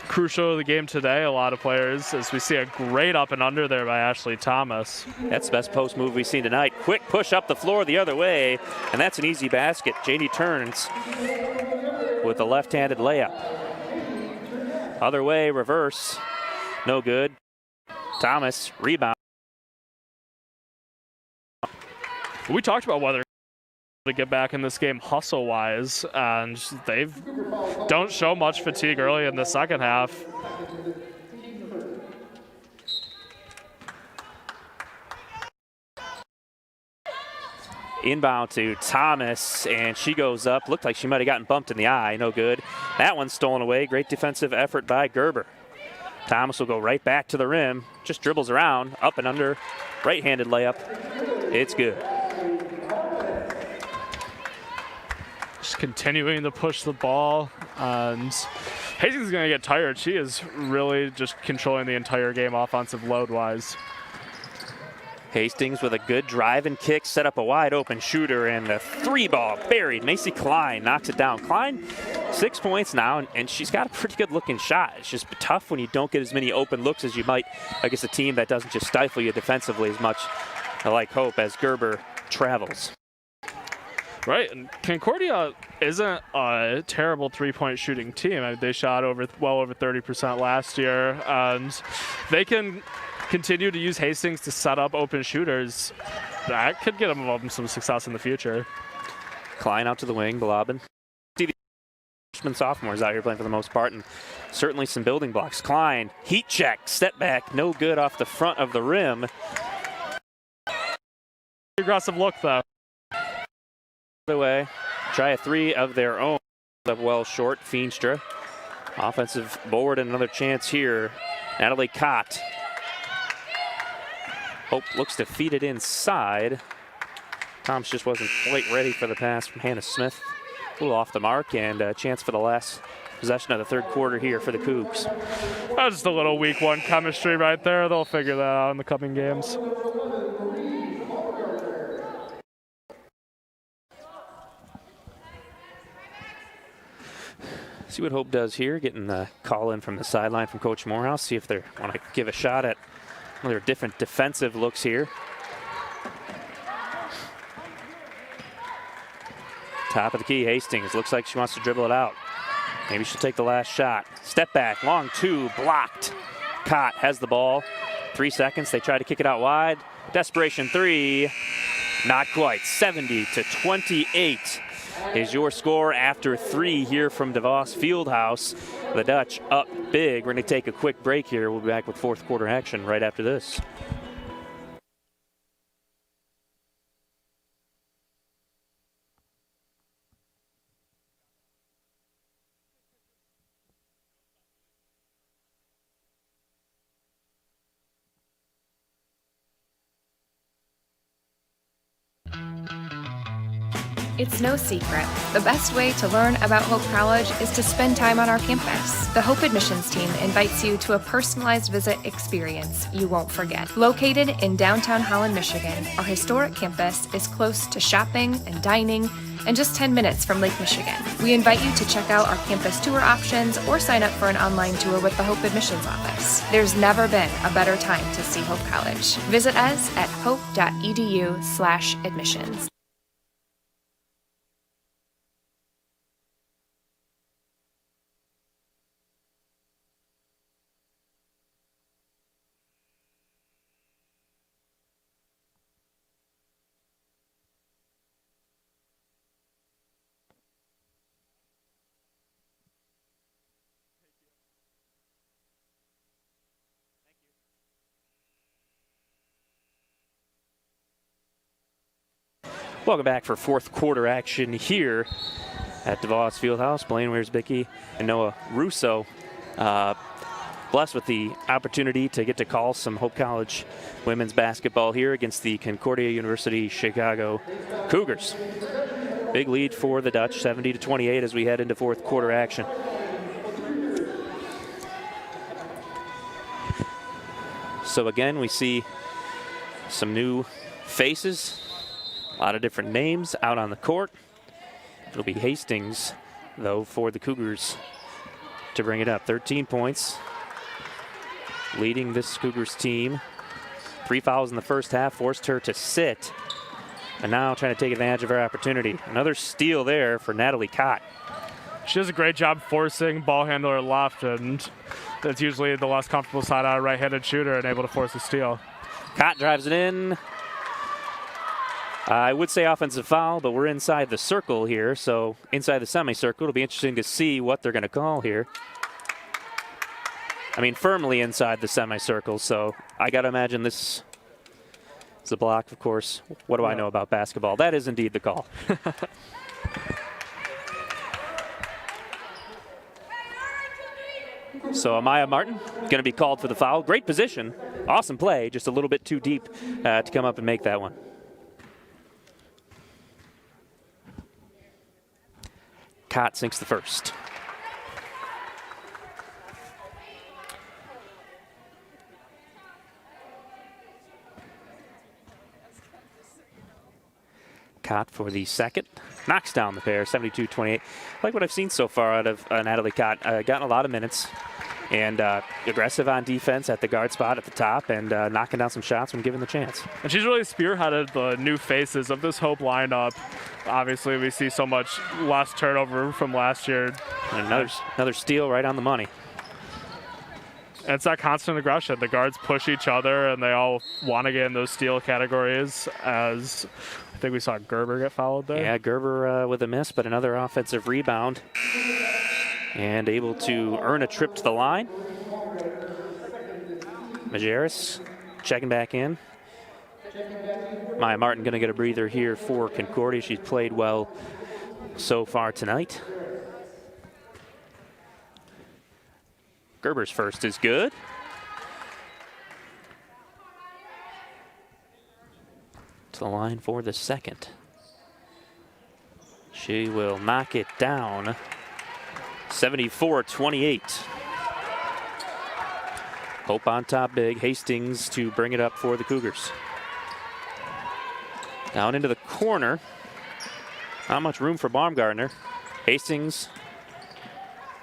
crucial to the game today. A lot of players, as we see a great up and under there by Ashley Thomas. That's the best post move we've seen tonight. Quick push up the floor the other way, and that's an easy basket. Janie turns with a left-handed layup. Other way, reverse, no good. Thomas, rebound. We talked about whether to get back in this game hustle-wise, and they don't show much fatigue early in the second half. Inbound to Thomas, and she goes up. Looked like she might have gotten bumped in the eye. No good. That one's stolen away. Great defensive effort by Gerber. Thomas will go right back to the rim. Just dribbles around, up and under. Right-handed layup. It's good. Just continuing to push the ball, and Hastings is going to get tired. She is really just controlling the entire game offensive load-wise. Hastings with a good drive and kick, set up a wide open shooter, and the 3-ball buried. Macy Klein knocks it down. Klein, 6 points now, and she's got a pretty good looking shot. It's just tough when you don't get as many open looks as you might against a team that doesn't just stifle you defensively as much. I like Hope as Gerber travels. Right, and Concordia isn't a terrible three-point shooting team. I mean, they shot well over 30% last year, and they can continue to use Hastings to set up open shooters. That could get them some success in the future. Klein out to the wing, Balabin. See the freshmen, sophomores out here playing for the most part, and certainly some building blocks. Klein, heat check, step back, no good off the front of the rim. Aggressive look, though. Away, try a three of their own. Up well short, Feenstra. Offensive board and another chance here. Natalie Cott. Hope looks to feed it inside. Toms just wasn't quite ready for the pass from Hannah Smith. A little off the mark, and a chance for the last possession of the third quarter here for the Cougs. That's just a little week one chemistry right there. They'll figure that out in the coming games. See what Hope does here, getting the call in from the sideline from Coach Morehouse. See if they want to give a shot at one of their different defensive looks here. Top of the key, Hastings. Looks like she wants to dribble it out. Maybe she'll take the last shot. Step back, long two, blocked. Cott has the ball. 3 seconds, they try to kick it out wide. Desperation three, not quite. 70-28 is your score after 3 here from DeVos Fieldhouse. The Dutch up big. We're going to take a quick break here. We'll be back with fourth quarter action right after this. It's no secret. The best way to learn about Hope College is to spend time on our campus. The Hope admissions team invites you to a personalized visit experience you won't forget. Located in downtown Holland, Michigan, our historic campus is close to shopping and dining and just 10 minutes from Lake Michigan. We invite you to check out our campus tour options or sign up for an online tour with the Hope admissions office. There's never been a better time to see Hope College. Visit us at hope.edu/admissions. Welcome back for fourth quarter action here at DeVos Fieldhouse. Blaine Wiersbicki and Noah Russo blessed with the opportunity to get to call some Hope College women's basketball here against the Concordia University Chicago Cougars. Big lead for the Dutch, 70-28 as we head into fourth quarter action. So again, we see some new faces. A lot of different names out on the court. It'll be Hastings, though, for the Cougars to bring it up. 13 points, leading this Cougars team. 3 fouls in the first half, forced her to sit. And now trying to take advantage of her opportunity. Another steal there for Natalie Cott. She does a great job forcing ball handler left, and that's usually the less comfortable side on a right-handed shooter and able to force a steal. Cott drives it in. I would say offensive foul, but we're inside the circle here, so inside the semicircle. It'll be interesting to see what they're going to call here. I mean, firmly inside the semicircle, so I got to imagine this is a block, of course. What do I know about basketball? That is indeed the call. So Amaya Martin going to be called for the foul. Great position, awesome play, just a little bit too deep to come up and make that one. Cott sinks the first. Cott for the second. Knocks down the pair, 72-28. I like what I've seen so far out of Natalie Cott. Gotten a lot of minutes and aggressive on defense at the guard spot at the top and knocking down some shots when given the chance. And she's really spearheaded the new faces of this Hope lineup. Obviously, we see so much less turnover from last year. And another steal right on the money. And it's that constant aggression. The guards push each other, and they all want to get in those steal categories. As I think we saw Gerber get fouled there. Yeah, Gerber with a miss, but another offensive rebound. And able to earn a trip to the line. Majerus checking back in. Maya Martin going to get a breather here for Concordia. She's played well so far tonight. Gerber's first is good. To the line for the second. She will knock it down. 74-28. Hope on top big. Hastings to bring it up for the Cougars. Down into the corner. Not much room for Baumgartner. Hastings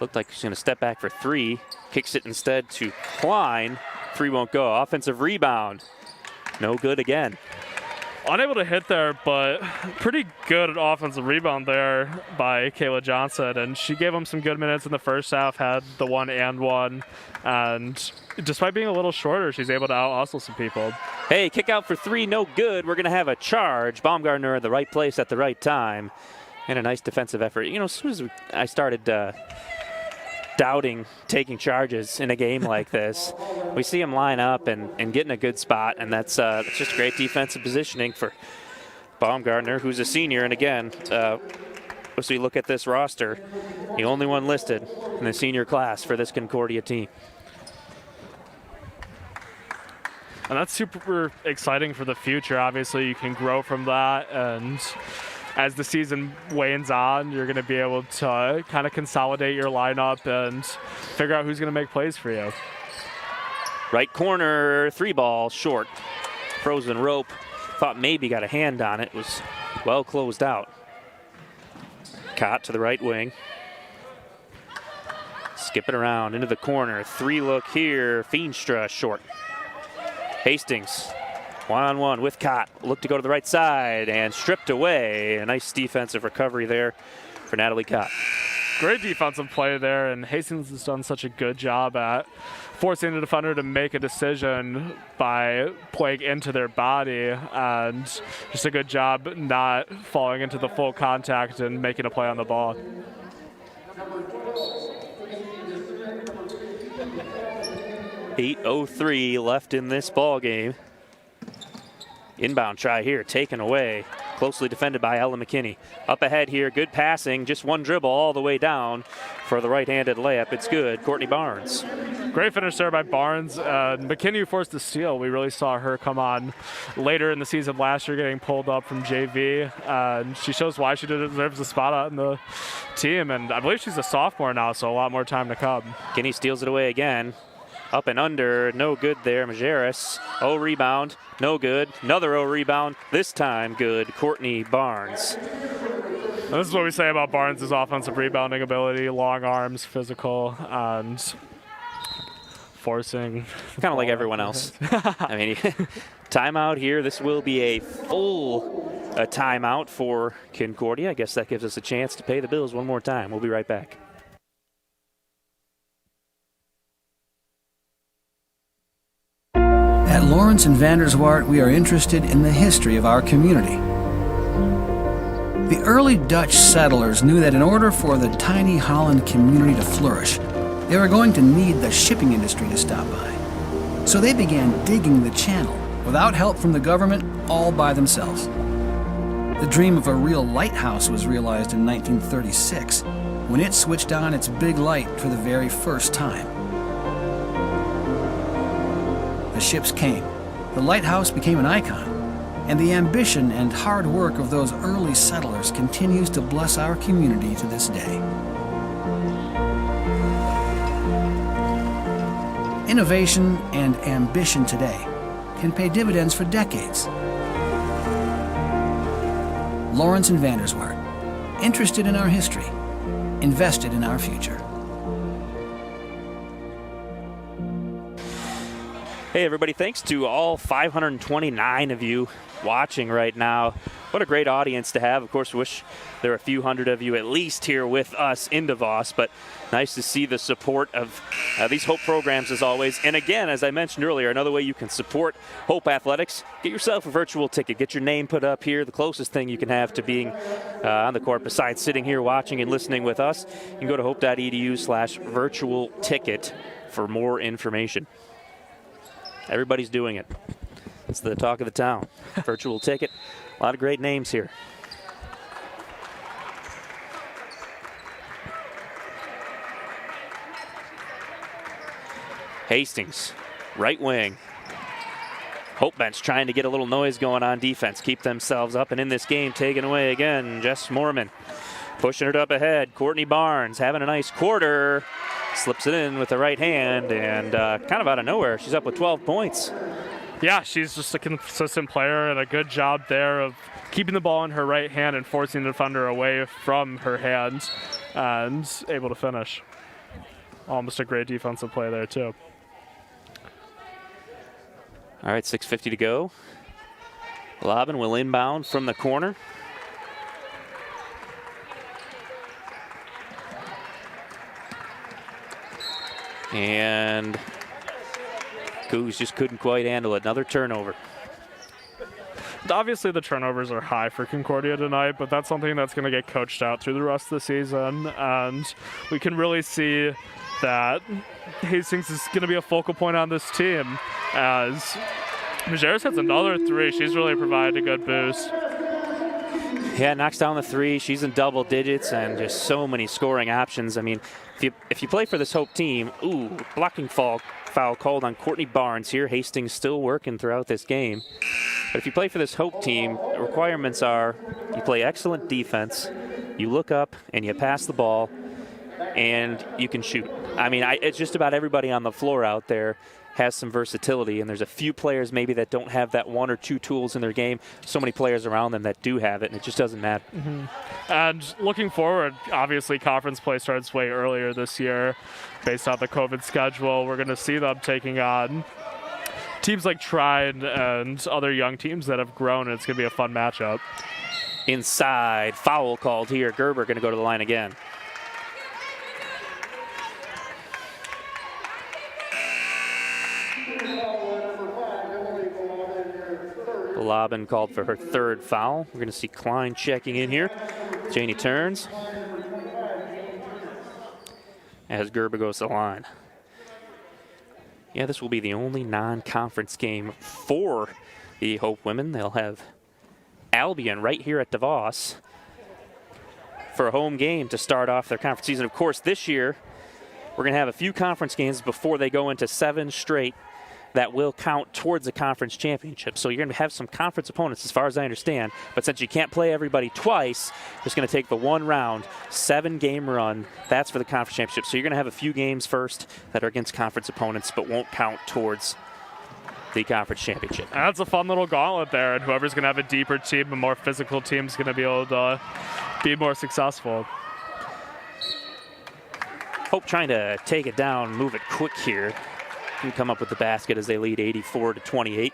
looked like she's going to step back for three. Kicks it instead to Klein. Three won't go. Offensive rebound. No good again. Unable to hit there, but pretty good offensive rebound there by Kayla Johnson. And she gave them some good minutes in the first half, had the 1-and-1. And despite being a little shorter, she's able to out-hustle some people. Hey, kick out for three, no good. We're going to have a charge. Baumgartner in the right place at the right time. And a nice defensive effort. You know, as soon as I started doubting taking charges in a game like this, we see him line up and get in a good spot, and that's just great defensive positioning for Baumgartner, who's a senior. And again, as we look at this roster, the only one listed in the senior class for this Concordia team. And that's super exciting for the future. Obviously, you can grow from that, and as the season wanes on, you're going to be able to kind of consolidate your lineup and figure out who's going to make plays for you. Right corner, three ball, short. Frozen rope. Thought maybe got a hand on it. Was well closed out. Cott to the right wing. Skip it around into the corner. Three look here. Feenstra short. Hastings. One-on-one with Cott. Look to go to the right side and stripped away. A nice defensive recovery there for Natalie Cott. Great defensive play there, and Hastings has done such a good job at forcing the defender to make a decision by playing into their body, and just a good job not falling into the full contact and making a play on the ball. .8:03 left in this ball game. Inbound try here, taken away. Closely defended by Ella McKinney. Up ahead here, good passing. Just one dribble all the way down for the right-handed layup. It's good. Courtney Barnes. Great finish there by Barnes. McKinney forced the steal. We really saw her come on later in the season last year, getting pulled up from JV. And she shows why she deserves a spot on the team. And I believe she's a sophomore now, so a lot more time to come. McKinney steals it away again. Up and under, no good there. Majerus, rebound, no good. Another rebound, this time good. Courtney Barnes. This is what we say about Barnes' offensive rebounding ability, long arms, physical, and forcing. Kind of like everyone else. I mean, timeout here. This will be a full timeout for Concordia. I guess that gives us a chance to pay the bills one more time. We'll be right back. At Lawrence and Vanderswart, we are interested in the history of our community. The early Dutch settlers knew that in order for the tiny Holland community to flourish, they were going to need the shipping industry to stop by. So they began digging the channel, without help from the government, all by themselves. The dream of a real lighthouse was realized in 1936, when it switched on its big light for the very first time. The ships came, the lighthouse became an icon, and the ambition and hard work of those early settlers continues to bless our community to this day. Innovation and ambition today can pay dividends for decades. Lawrence and Vanderswaard. Interested in our history, invested in our future. Hey everybody, thanks to all 529 of you watching right now. What a great audience to have. Of course, wish there were a few hundred of you at least here with us in DeVos, but nice to see the support of these Hope programs as always. And again, as I mentioned earlier, another way you can support Hope Athletics, get yourself a virtual ticket. Get your name put up here, the closest thing you can have to being on the court besides sitting here watching and listening with us. You can go to hope.edu/virtual ticket for more information. Everybody's doing it. It's the talk of the town. Virtual ticket. A lot of great names here. Hastings, right wing. Hope bench trying to get a little noise going on defense, keep themselves up and in this game. Taken away again, Jess Mormon pushing it up ahead. Courtney Barnes having a nice quarter. Slips it in with the right hand, and kind of out of nowhere, she's up with 12 points. Yeah, she's just a consistent player, and a good job there of keeping the ball in her right hand and forcing the defender away from her hands, and able to finish. Almost a great defensive play there, too. All right, 6:50 to go. Lobbin will inbound from the corner. And Cougs just couldn't quite handle it. Another turnover. Obviously, the turnovers are high for Concordia tonight, but that's something that's going to get coached out through the rest of the season. And we can really see that Hastings is going to be a focal point on this team. As Majerus hits another three, she's really provided a good boost. Yeah, knocks down the three. She's in double digits and just so many scoring options. I mean, if you play for this Hope team, blocking foul called on Courtney Barnes here. Hastings still working throughout this game. But if you play for this Hope team, the requirements are you play excellent defense, you look up and you pass the ball, and you can shoot. I mean, it's just about everybody on the floor out there has some versatility, and there's a few players maybe that don't have that one or two tools in their game. So many players around them that do have it, and it just doesn't matter. Mm-hmm. And looking forward, obviously conference play starts way earlier this year. Based on the COVID schedule, we're going to see them taking on teams like Trine and other young teams that have grown, and it's going to be a fun matchup. Inside, foul called here. Gerber going to go to the line again. Lobbin called for her third foul. We're going to see Klein checking in here. Janie turns as Gerber goes to the line. Yeah, this will be the only non-conference game for the Hope women. They'll have Albion right here at DeVos for a home game to start off their conference season. Of course, this year we're going to have a few conference games before they go into 7 straight that will count towards the conference championship. So you're going to have some conference opponents as far as I understand, but since you can't play everybody twice, it's going to take the one round, 7-game run. That's for the conference championship. So you're going to have a few games first that are against conference opponents but won't count towards the conference championship. And that's a fun little gauntlet there, and whoever's going to have a deeper team, a more physical team is going to be able to be more successful. Hope trying to take it down, move it quick here. Can come up with the basket as they lead 84-28.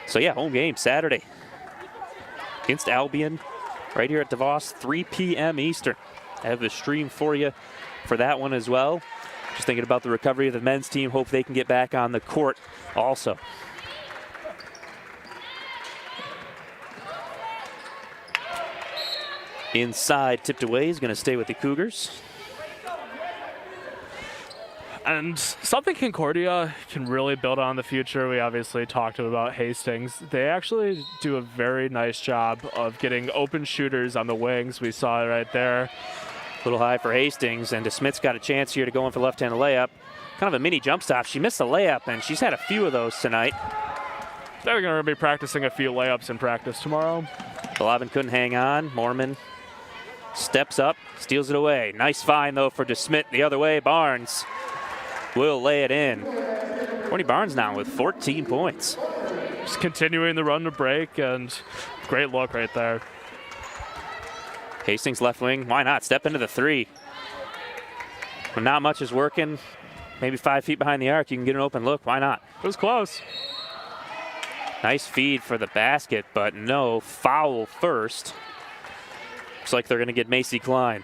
So yeah, home game Saturday against Albion right here at DeVos, 3 p.m. Eastern. I have the stream for you for that one as well. Just thinking about the recovery of the men's team. Hope they can get back on the court also. Inside, tipped away, is going to stay with the Cougars. And something Concordia can really build on in the future, we obviously talked about Hastings. They actually do a very nice job of getting open shooters on the wings. We saw it right there. A little high for Hastings, and DeSmith's got a chance here to go in for the left-handed layup. Kind of a mini jump stop. She missed a layup, and she's had a few of those tonight. They're going to be practicing a few layups in practice tomorrow. Golovin couldn't hang on. Mormon steps up, steals it away. Nice find, though, for DeSmith. The other way, Barnes will lay it in. Courtney Barnes now with 14 points. Just continuing the run to break, and great look right there. Hastings left wing, why not? Step into the three. When not much is working, maybe 5 feet behind the arc, you can get an open look, why not? It was close. Nice feed for the basket, but no, foul first. Looks like they're gonna get Macy Klein.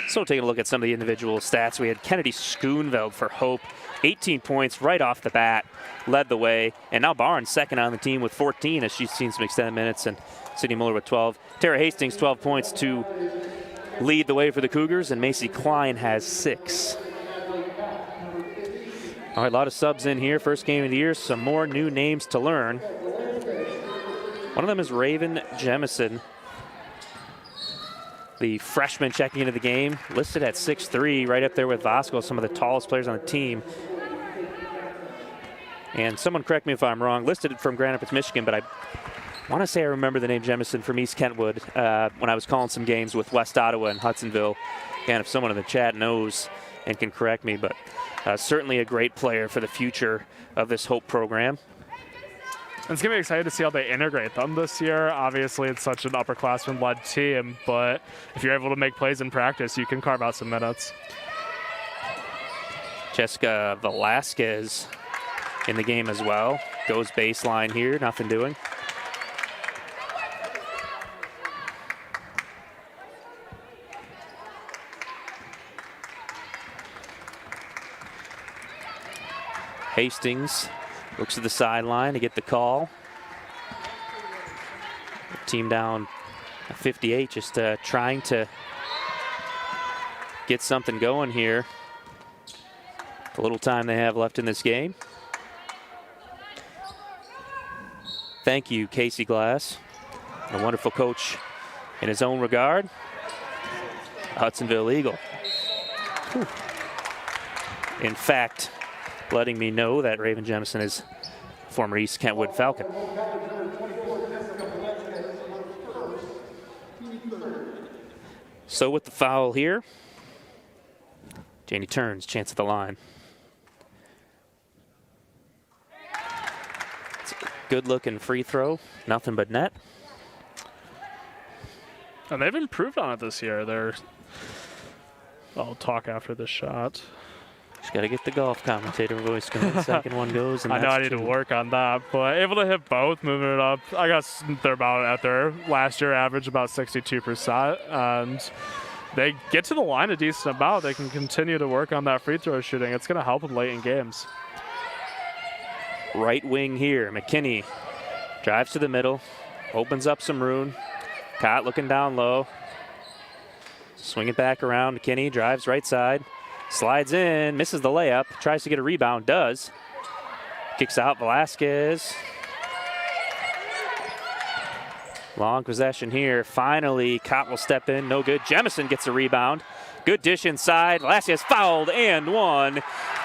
So taking a look at some of the individual stats, we had Kennedy Schoonveld for Hope, 18 points right off the bat, led the way. And now Barnes second on the team with 14 as she's seen some extended minutes, and Sydney Muller with 12. Tara Hastings, 12 points to lead the way for the Cougars, and Macy Klein has 6. All right, a lot of subs in here. First game of the year, some more new names to learn. One of them is Raven Jemison, the freshman checking into the game, listed at 6'3", right up there with Vasco, some of the tallest players on the team. And someone correct me if I'm wrong, listed from Grand Rapids, Michigan, but I want to say I remember the name Jemison from East Kentwood when I was calling some games with West Ottawa and Hudsonville. Again, if someone in the chat knows and can correct me, but certainly a great player for the future of this Hope program. It's going to be exciting to see how they integrate them this year. Obviously, it's such an upperclassman-led team, but if you're able to make plays in practice, you can carve out some minutes. Jessica Velasquez in the game as well. Goes baseline here, nothing doing. Hastings looks to the sideline to get the call. Team down 58, just trying to get something going here. The little time they have left in this game. Thank you, Casey Glass, a wonderful coach in his own regard. Hudsonville Eagle. Whew. In fact, letting me know that Raven Jemison is former East Kentwood Falcon. So with the foul here, Janie turns, chance at the line. It's a good looking free throw, nothing but net. And they've improved on it this year. I'll talk after the shot. Just got to get the golf commentator voice going. The second one goes. And I know I need to work on that, but able to hit both, moving it up. I guess they're about at their last year average, about 62%. And they get to the line a decent amount. They can continue to work on that free throw shooting. It's going to help them late in games. Right wing here. McKinney drives to the middle, opens up some room. Cott looking down low. Swing it back around. McKinney drives right side. Slides in, misses the layup, tries to get a rebound, does. Kicks out Velasquez. Long possession here. Finally, Cott will step in, no good. Jemison gets a rebound. Good dish inside. Velasquez fouled and one.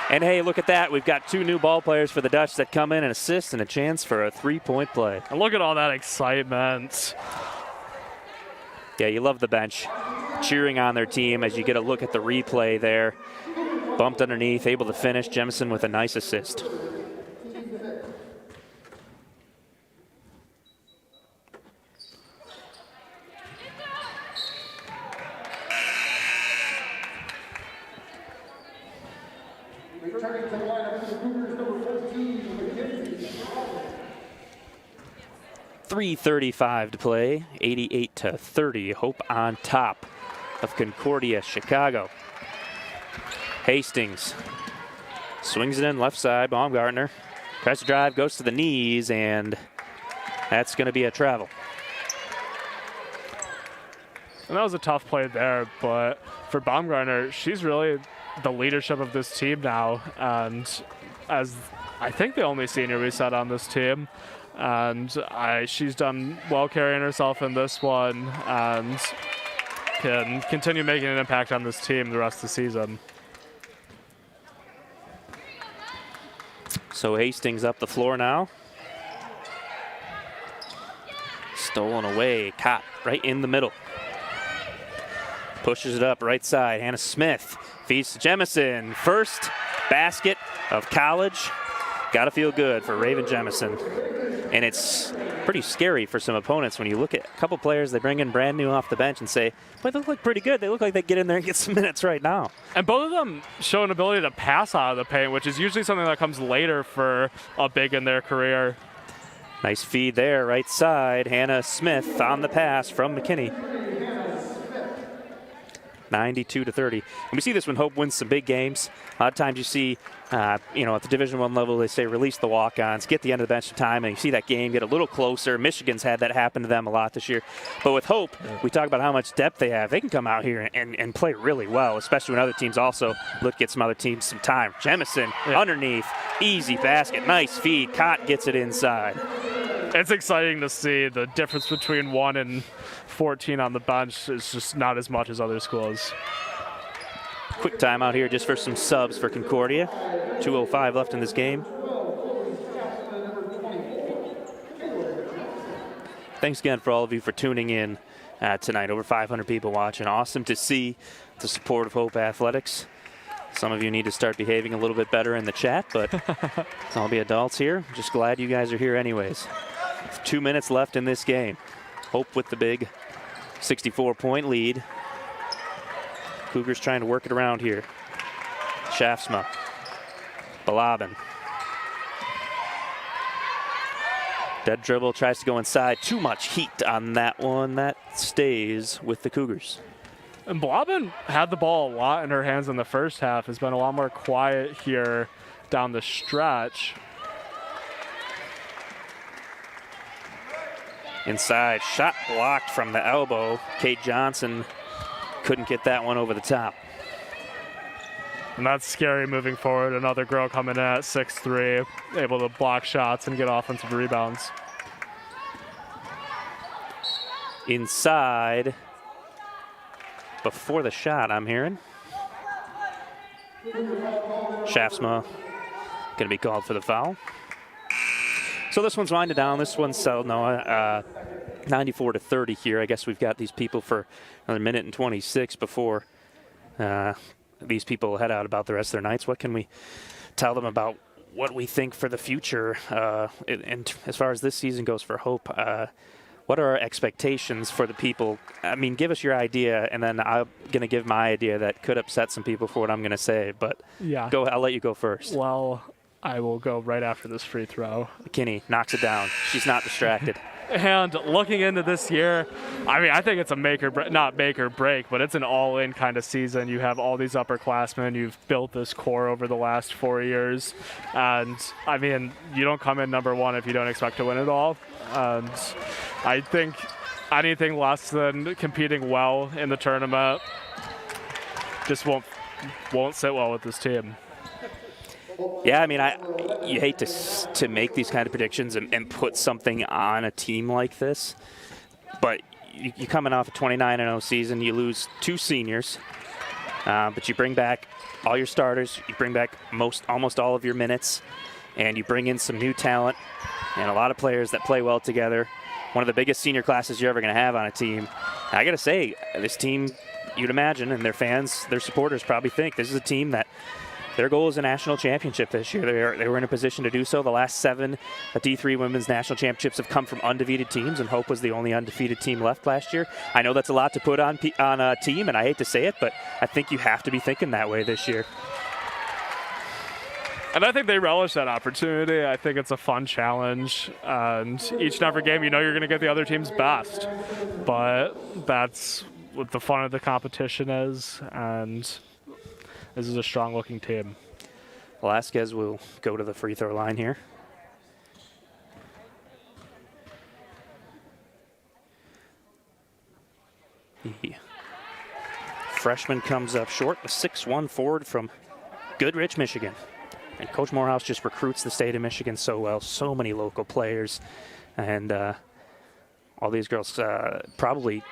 And hey, look at that. We've got 2 new ball players for the Dutch that come in and assist and a chance for a 3-point play. And look at all that excitement. Yeah, you love the bench cheering on their team as you get a look at the replay there. Bumped underneath, able to finish. Jemison with a nice assist. Returning to the lineup for the Cougars, number 14, McKinney. 3:35 to play, 88-30. Hope on top of Concordia, Chicago. Hastings swings it in left side. Baumgartner tries to drive, goes to the knees, and that's going to be a travel. And that was a tough play there, but for Baumgartner, she's really the leadership of this team now, and as I think the only senior we set on this team, and she's done well carrying herself in this one and can continue making an impact on this team the rest of the season. So Hastings up the floor now. Stolen away, Cott right in the middle. Pushes it up right side, Hannah Smith feeds to Jemison. First basket of college. Got to feel good for Raven Jemison. And it's pretty scary for some opponents when you look at a couple players they bring in brand new off the bench and say, boy, they look pretty good. They look like they get in there and get some minutes right now. And both of them show an ability to pass out of the paint, which is usually something that comes later for a big in their career. Nice feed there, right side. Hannah Smith on the pass from McKinney. 92-30. And we see this when Hope wins some big games. A lot of times you see, at the Division I level, they say release the walk-ons, get the end of the bench time, and you see that game get a little closer. Michigan's had that happen to them a lot this year. But with Hope, we talk about how much depth they have. They can come out here and play really well, especially when other teams also look at some other teams some time. Jemison underneath, easy basket, nice feed. Cott gets it inside. It's exciting to see the difference between 1 and 14 on the bench is just not as much as other schools. Quick timeout here just for some subs for Concordia. 2:05 left in this game. Thanks again for all of you for tuning in tonight. Over 500 people watching. Awesome to see the support of Hope Athletics. Some of you need to start behaving a little bit better in the chat, but I'll be adults here. Just glad you guys are here anyways. 2 minutes left in this game. Hope with the big 64-point lead. Cougars trying to work it around here. Shaftsma. Balabin. Dead dribble, tries to go inside. Too much heat on that one. That stays with the Cougars. And Balabin had the ball a lot in her hands in the first half. Has been a lot more quiet here down the stretch. Inside, shot blocked from the elbow. Kate Johnson couldn't get that one over the top. And that's scary moving forward. Another girl coming in at 6'3", able to block shots and get offensive rebounds. Inside, before the shot, I'm hearing. Shaftsma going to be called for the foul. So this one's winding down. This one's settled now, 94-30 here. I guess we've got these people for another minute and 26 before these people head out about the rest of their nights. What can we tell them about what we think for the future? And as far as this season goes for Hope, what are our expectations for the people? I mean, give us your idea, and then I'm going to give my idea that could upset some people for what I'm going to say. But yeah, I'll let you go first. Well, I will go right after this free throw. McKinney knocks it down. She's not distracted. And looking into this year, I mean, I think it's a not make or break, but it's an all-in kind of season. You have all these upperclassmen. You've built this core over the last 4 years. And, I mean, you don't come in number one if you don't expect to win it all. And I think anything less than competing well in the tournament just won't sit well with this team. Yeah, I mean, you hate to make these kind of predictions and put something on a team like this, but you coming off a 29-0 season, you lose 2 seniors, but you bring back all your starters, you bring back almost all of your minutes, and you bring in some new talent and a lot of players that play well together. One of the biggest senior classes you're ever going to have on a team. I got to say, this team, you'd imagine, and their fans, their supporters probably think this is a team that their goal is a national championship this year. They were in a position to do so. The last 7 D3 women's national championships have come from undefeated teams, and Hope was the only undefeated team left last year. I know that's a lot to put on a team, and I hate to say it, but I think you have to be thinking that way this year. And I think they relish that opportunity. I think it's a fun challenge. And each and every game, you know you're going to get the other team's best. But that's what the fun of the competition is. And this is a strong-looking team. Velasquez will go to the free throw line here. The freshman comes up short, the 6'1" forward from Goodrich, Michigan. And Coach Morehouse just recruits the state of Michigan so well. So many local players. And all these girls probably,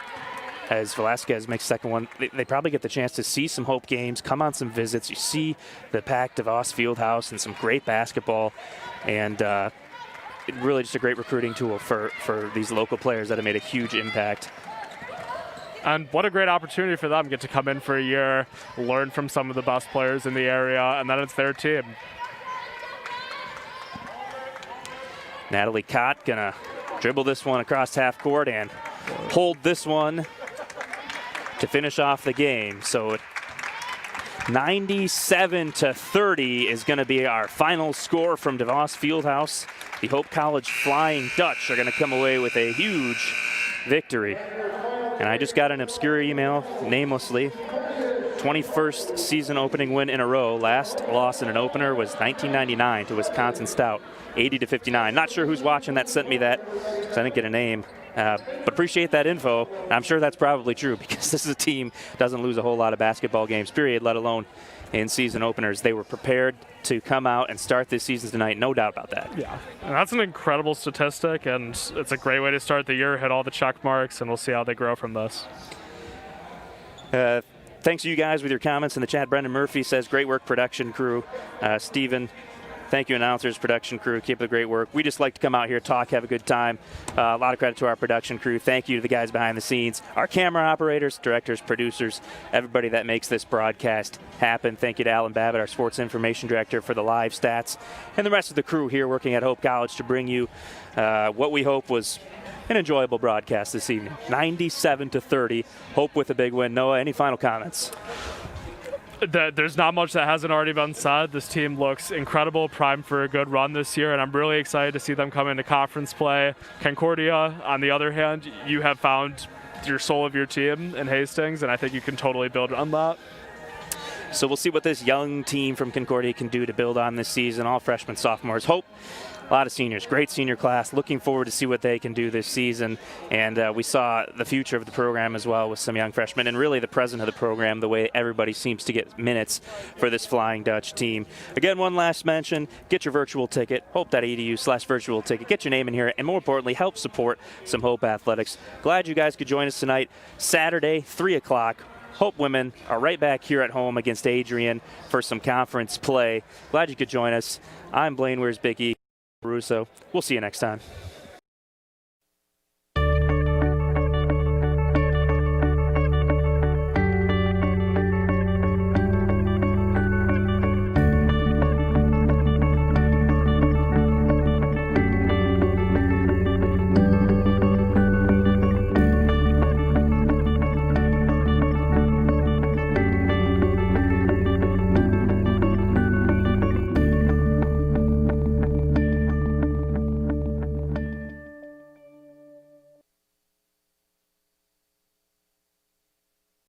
as Velasquez makes second one, they probably get the chance to see some Hope games, come on some visits. You see the packed DeVos Fieldhouse and some great basketball. And really just a great recruiting tool for these local players that have made a huge impact. And what a great opportunity for them, get to come in for a year, learn from some of the best players in the area, and then it's their team. Natalie Cott gonna dribble this one across half court and hold this one to finish off the game. So 97-30 is going to be our final score from DeVos Fieldhouse. The Hope College Flying Dutch are going to come away with a huge victory. And I just got an obscure email, namelessly. 21st season opening win in a row. Last loss in an opener was 1999 to Wisconsin Stout, 80-59. Not sure who's watching that sent me that, because I didn't get a name. But appreciate that info. I'm sure that's probably true, because this is a team doesn't lose a whole lot of basketball games, period, let alone in season openers. They were prepared to come out and start this season tonight, no doubt about that. Yeah, and that's an incredible statistic, and it's a great way to start the year, hit all the check marks, and we'll see how they grow from this. Thanks to you guys with your comments in the chat. Brendan Murphy says, great work, production crew. Stephen, thank you, announcers, production crew. Keep up the great work. We just like to come out here, talk, have a good time. A lot of credit to our production crew. Thank you to the guys behind the scenes, our camera operators, directors, producers, everybody that makes this broadcast happen. Thank you to Alan Babbitt, our sports information director, for the live stats, and the rest of the crew here working at Hope College to bring you what we hope was an enjoyable broadcast this evening. 97-30. Hope with a big win. Noah, any final comments? There's not much that hasn't already been said. This team looks incredible, primed for a good run this year, and I'm really excited to see them come into conference play. Concordia, on the other hand, you have found your soul of your team in Hastings, and I think you can totally build on that. So we'll see what this young team from Concordia can do to build on this season. All freshmen, sophomores. Hope. A lot of seniors, great senior class. Looking forward to see what they can do this season. And we saw the future of the program as well with some young freshmen, and really the present of the program, the way everybody seems to get minutes for this Flying Dutch team. Again, one last mention, get your virtual ticket, hope.edu/virtual ticket. Get your name in here, and more importantly, help support some Hope athletics. Glad you guys could join us tonight. Saturday, 3 o'clock. Hope women are right back here at home against Adrian for some conference play. Glad you could join us. I'm Blaine Wiersbicki. Russo. We'll see you next time.